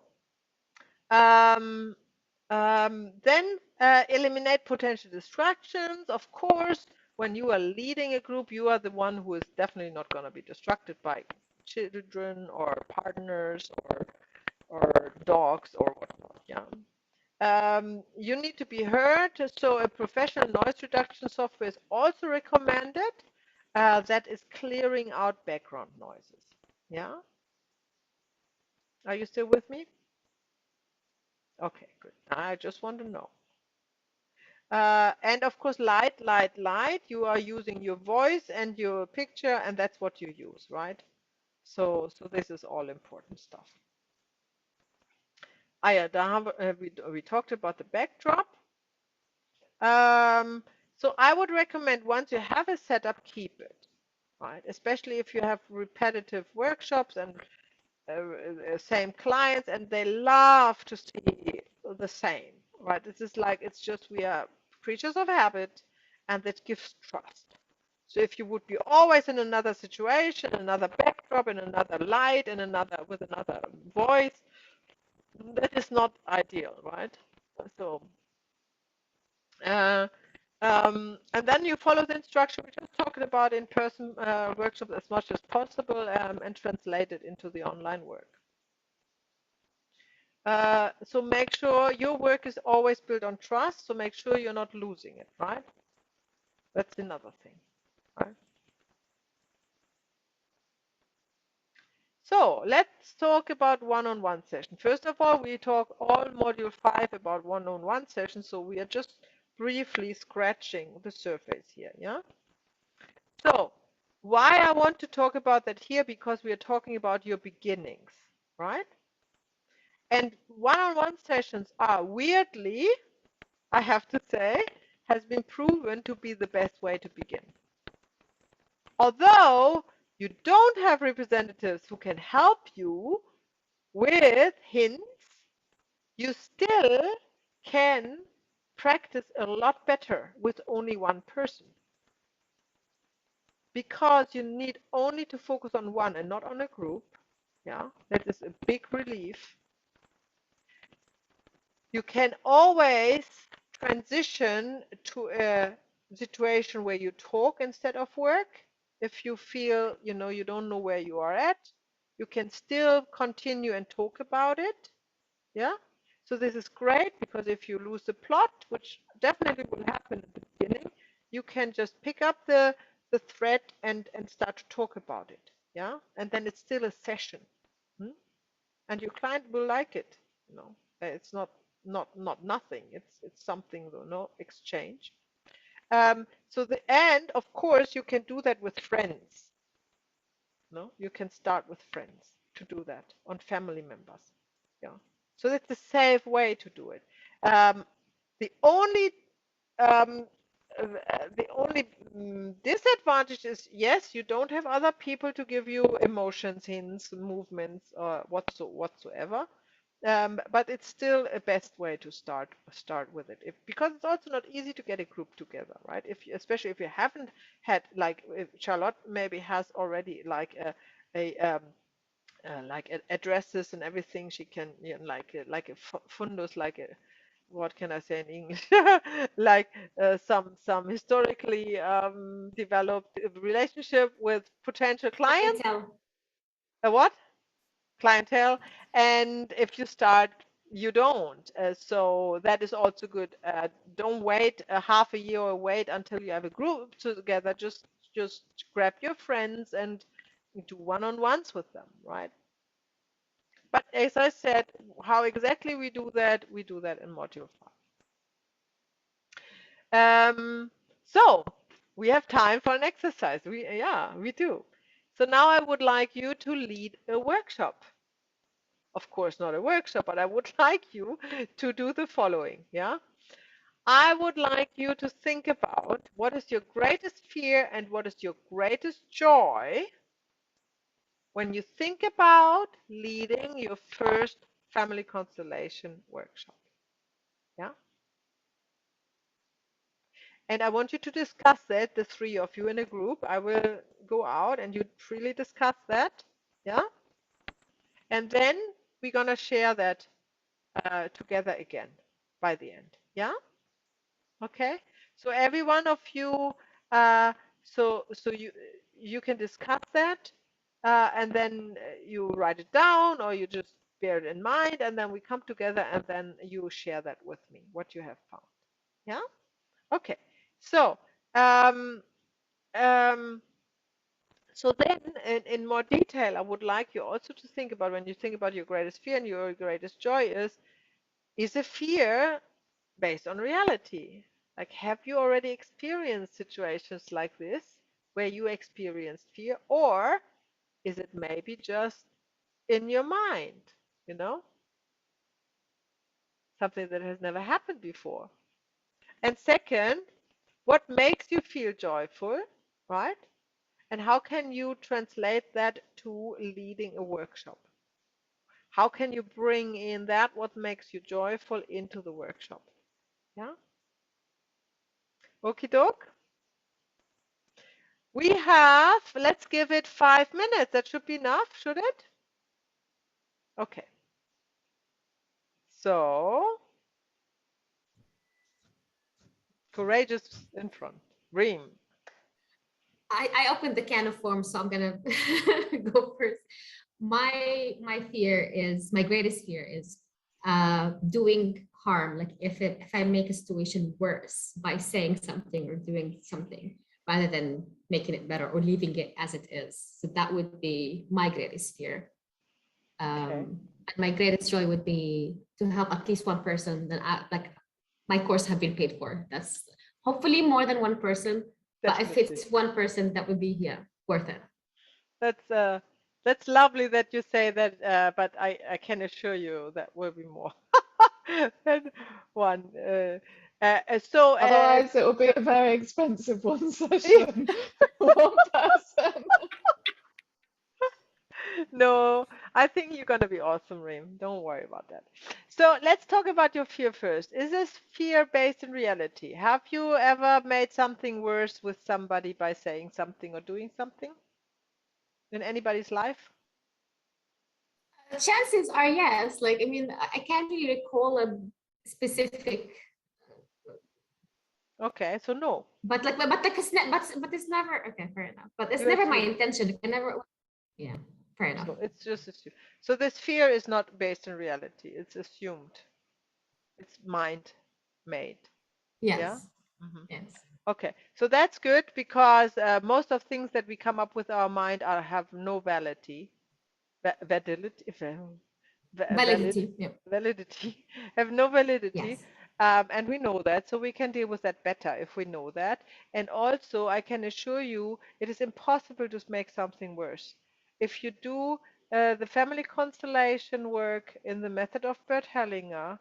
um, then eliminate potential distractions. Of course, when you are leading a group, you are the one who is definitely not going to be distracted by children or partners or dogs or whatnot. Yeah. You need to be heard, so a professional noise reduction software is also recommended that is clearing out background noises. Yeah? Are you still with me? Okay, good. I just want to know. And of course, light, light, light. You are using your voice and your picture, and that's what you use, right? So this is all important stuff. Ah, yeah, da haben we talked about the backdrop. So I would recommend once you have a setup, keep it, right? Especially if you have repetitive workshops and same clients, and they love to see the same, right? This is like, it's just we are creatures of habit, and that gives trust. So if you would be always in another situation, another backdrop, in another light, in another with another voice, that is not ideal, right? So. And then you follow the instruction we just talked about in-person workshops as much as possible and translate it into the online work. So make sure your work is always built on trust. So make sure you're not losing it, right? That's another thing, right? So let's talk about one-on-one session. First of all, we talk all module 5 about one-on-one sessions. So we are just briefly scratching the surface here, yeah? So why I want to talk about that here, because we are talking about your beginnings, right? And one-on-one sessions are weirdly, I have to say, has been proven to be the best way to begin. Although you don't have representatives who can help you with hints, you still can practice a lot better with only one person. Because you need only to focus on one and not on a group. Yeah, that is a big relief. You can always transition to a situation where you talk instead of work. If you feel, you don't know where you are at, you can still continue and talk about it. Yeah. So this is great, because if you lose the plot, which definitely will happen at the beginning, you can just pick up the thread and start to talk about it. Yeah. And then it's still a session. And your client will like it. It's not nothing. It's something, exchange. So of course, you can do that with friends. No, you can start with friends to do that, on family members. Yeah. So that's a safe way to do it. The only um, disadvantage is, yes, you don't have other people to give you emotions, hints, movements, or whatsoever. But it's still a best way to start with it, because it's also not easy to get a group together, right? Especially if you haven't had, like, if Charlotte maybe has already like addresses and everything, she can, like a fundus, like a, what can I say in English? Like some historically developed relationship with potential clients. Clientele. A what? Clientele. And if you start, you don't. So that is also good. Don't wait a half a year or wait until you have a group together. Just grab your friends and do one-on-ones with them, right? But as I said, how exactly we do that in module 5. So we have time for an exercise. We do. So now I would like you to lead a workshop. Of course, not a workshop, but I would like you to do the following. Yeah. I would like you to think about what is your greatest fear and what is your greatest joy when you think about leading your first family constellation workshop. Yeah. And I want you to discuss that, the three of you in a group. I will go out and you freely discuss that. Yeah. And then we're going to share that together again by the end. Yeah. Okay. So every one of you, uh, so you can discuss that, and then you write it down, or you just bear it in mind, and then we come together, and then you share that with me, what you have found. Yeah. Okay. So, um, um, so then, in more detail, I would like you also to think about, when you think about your greatest fear and your greatest joy is a fear based on reality? Like, have you already experienced situations like this where you experienced fear, or is it maybe just in your mind, you know, something that has never happened before? And second, what makes you feel joyful, right? And how can you translate that to leading a workshop? How can you bring in that, what makes you joyful, into the workshop? Yeah? Okie doke. We have, let's give it 5 minutes. That should be enough, should it? Okay. So, courageous in front. Reem. I opened the can of worms, so I'm gonna go first. My fear is, my greatest fear is doing harm. Like if I make a situation worse by saying something or doing something rather than making it better or leaving it as it is. So that would be my greatest fear. Okay. And my greatest joy would be to help at least one person that like my course have been paid for. That's hopefully more than one person. But if Definitely. it's one person, that would be, yeah, worth it. That's lovely that you say that, but I can assure you that will be more than one. Otherwise, it will be a very expensive one session for one person. no, I think you're going to be awesome, Reem. Don't worry about that. So let's talk about your fear first. Is this fear based in reality? Have you ever made something worse with somebody by saying something or doing something in anybody's life? Chances are yes. Like, I mean, I can't really recall a specific, Okay, so no. but but it's never okay. Fair enough. But it's You never my assume. intention. I never. Yeah. Fair enough. So it's just assumed. So this fear is not based in reality. It's assumed. It's mind made. Yeah? Yes. Hmm. Yes. Okay, so that's good because most of things that we come up with our mind have no validity, validity, valid, Validity. Yep. validity, have no validity, Yes. and we know that, so we can deal with that better if we know that. And also, I can assure you, it is impossible to make something worse. If you do the family constellation work in the method of Bert Hellinger,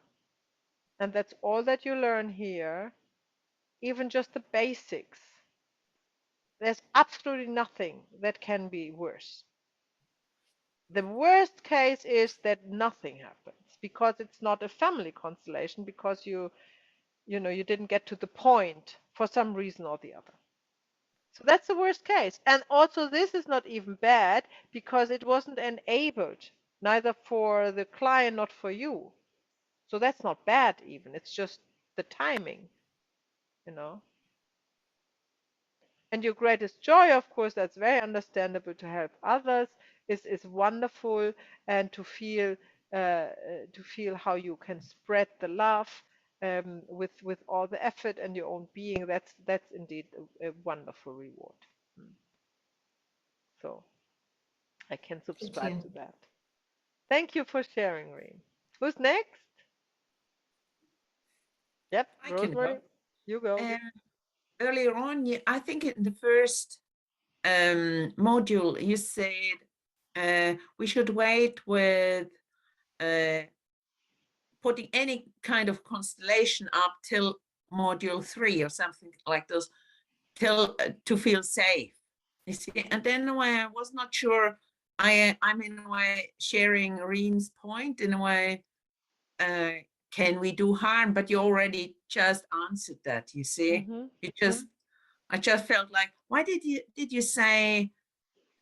and that's all that you learn here, even just the basics, there's absolutely nothing that can be worse. The worst case is that nothing happens because it's not a family constellation, because you didn't get to the point for some reason or the other. So that's the worst case. And also this is not even bad because it wasn't enabled, neither for the client, not for you. So that's not bad even. It's just the timing, you know. And your greatest joy, of course, that's very understandable, to help others is wonderful, and to feel how you can spread the love with all the effort and your own being. That's indeed a wonderful reward. Mm. So I can Thank subscribe you. to that. Thank you for sharing, Reem. Who's next? Yep, I can Rosemary, go. you go. Earlier on, I think in the first module, you said we should wait with putting any kind of constellation up till module 3 or something like this, till to feel safe. You see, and then I was not sure I'm in a way sharing Reen's point in a way. Can we do harm? But you already just answered that. You see, Mm-hmm. you just I just felt like, why did you say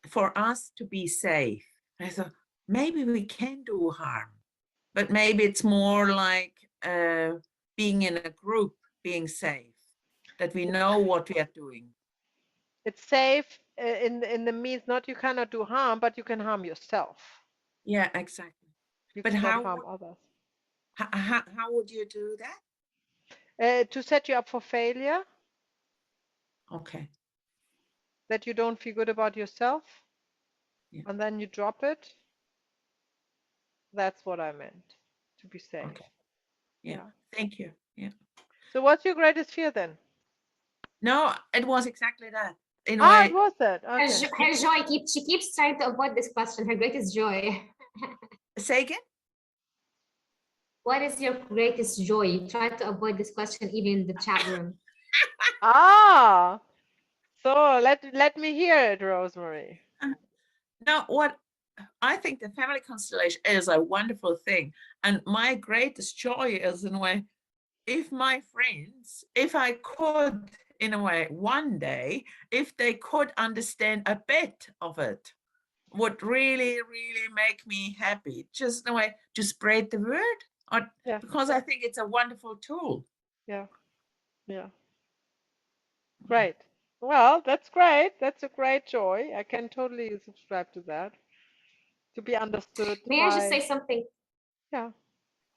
for us to be safe? I thought maybe we can do harm, but maybe it's more like being in a group, being safe, that we know what we are doing. It's safe in the means not you cannot do harm, but you can harm yourself. Yeah, exactly. You But cannot harm others. how would you do that? To set you up for failure, Okay. that you don't feel good about yourself, Yeah. and then you drop it. That's what I meant. To be safe. Okay. Yeah. Yeah. Thank you. Yeah. So what's your greatest fear then? No, it was exactly that. In a Ah, it way, was that. Her, Okay. her joy she keeps trying to avoid this question. Her greatest joy. say again. What is your greatest joy? You try to avoid this question even in the chat room. Ah, so let me hear it, Rosemary. No, what I think the family constellation is a wonderful thing. And my greatest joy is in a way, if my friends, if I could, in a way, one day, if they could understand a bit of it, would really, really make me happy. Just in a way to spread the word. Or, Yeah, because I think it's a wonderful tool. yeah, yeah. Great. Well, that's great. That's a great joy. I can totally subscribe to that. To be understood May I just say by, something? yeah,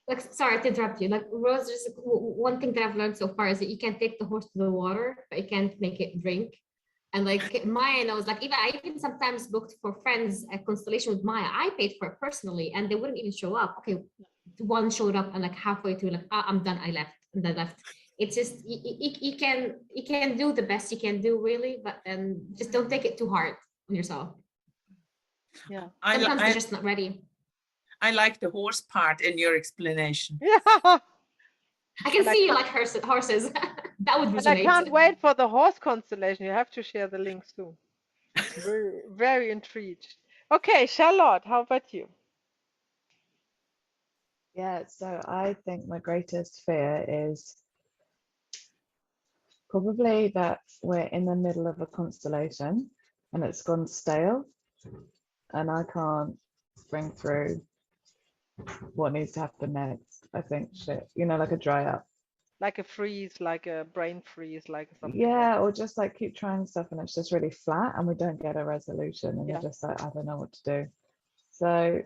Like, sorry to interrupt you. Like, Rose, just one thing that I've learned so far is that you can take the horse to the water, but you can't make it drink. And like Maya knows, like I even sometimes booked for friends a constellation with Maya. I paid for it personally, and they wouldn't even show up. Okay, one showed up, and like halfway through, like, ah, I'm done. I left, and they left. It's just you can do the best you can do, really, but then just don't take it too hard on yourself. yeah, Sometimes they're I, just not ready. I like the horse part in your explanation. yeah. I can And I see you can't, like horses. That would and I resonate. can't wait for the horse constellation. You have to share the link soon. Very, very intrigued. Okay, Charlotte, how about you? Yeah, so I think my greatest fear is probably that we're in the middle of a constellation and it's gone stale and I can't bring through what needs to happen next. I think shit, like a dry up. Like a freeze, like a brain freeze, like something like Yeah, or just like keep trying stuff and it's just really flat and we don't get a resolution and yeah. you're just like, I don't know what to do. So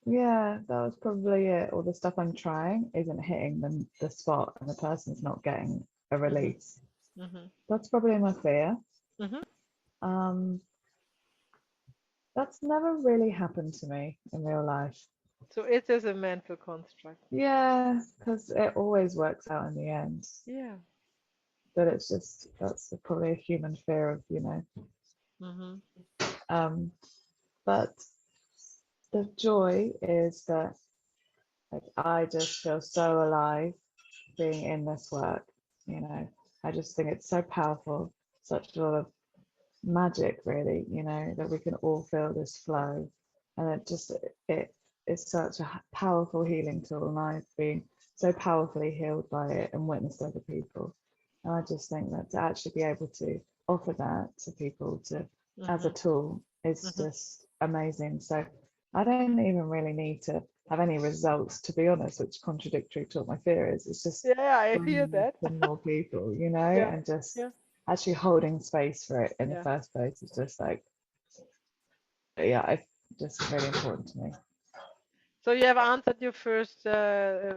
yeah, that was probably it. All the stuff I'm trying isn't hitting the spot and the person's not getting a Mm-hmm, release. mm-hmm, That's probably my fear. mm-hmm. Um, that's never really happened to me in real life. So it is a mental construct. Yeah, because it always works out in the end. Yeah. But it's just that's probably a human fear of, Mm-hmm. Um, but the joy is that like I just feel so alive being in this work. I just think it's so powerful, such a lot of magic, really. That we can all feel this flow, and it is such a powerful healing tool, and I've been so powerfully healed by it and witnessed other people. And I just think that to actually be able to offer that to people as a Mm-hmm. tool is Mm-hmm. just amazing. So I don't even really need to have any results, to be honest, which is contradictory to what my fear is. It's just Yeah, I hear bringing that. in more people, Yeah, and just yeah, actually holding space for it in the yeah. first place is just like, yeah, it's just really important to me. So you have answered your first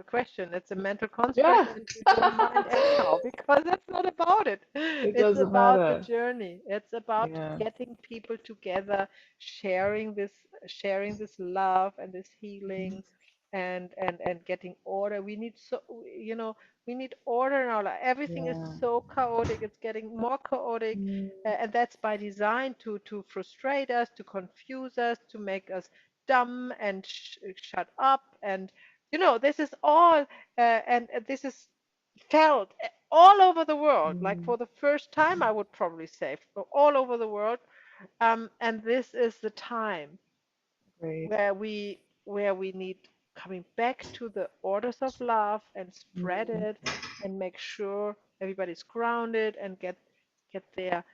question. It's a mental construct, Yeah, and you don't mind anyhow because that's not about it. it It's doesn't about the matter. journey. It's about Yeah, getting people together, sharing this, sharing this love and this healing, and getting order. We need we need order in our life. Everything is yeah. so chaotic. It's getting more chaotic, Mm, and that's by design to frustrate us, to confuse us, to make us dumb and shut up. And this is all and this is felt all over the world, like mm, for the first time, I would probably say all over the world. And this is the time. Agreed. where we need coming back to the orders of love and spread it and make sure everybody's grounded and get their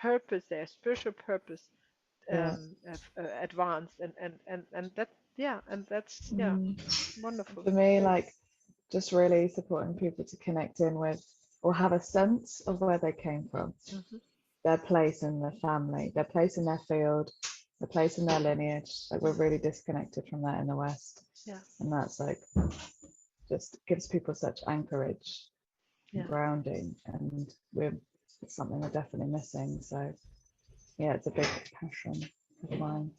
purpose, their spiritual purpose Yeah. advanced and that and that's Mm. wonderful. For me, like just really supporting people to connect in with or have a sense of where they came from, Hmm. their place in the family, their place in their field, their place in their lineage. Like we're really disconnected from that in the West. Yeah. And that's like just gives people such anchorage and Yeah. grounding. And it's something we're definitely missing. So yeah, it's a big passion of mine.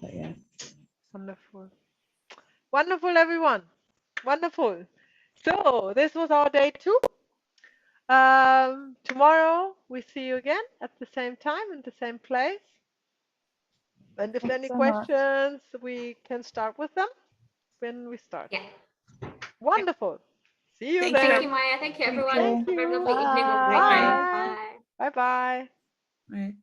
But yeah. Wonderful. Wonderful, everyone. Wonderful. So this was our day 2. Tomorrow we see you again at the same time in the same place. And if there are Thanks any so much. questions, we can start with them when we start. Yeah. Wonderful. See you Thank you. Thank then. you, Maya. Thank you, Thank everyone. you. Thank Have a you. lovely evening or Bye. morning. Bye. Bye. Bye bye. Right.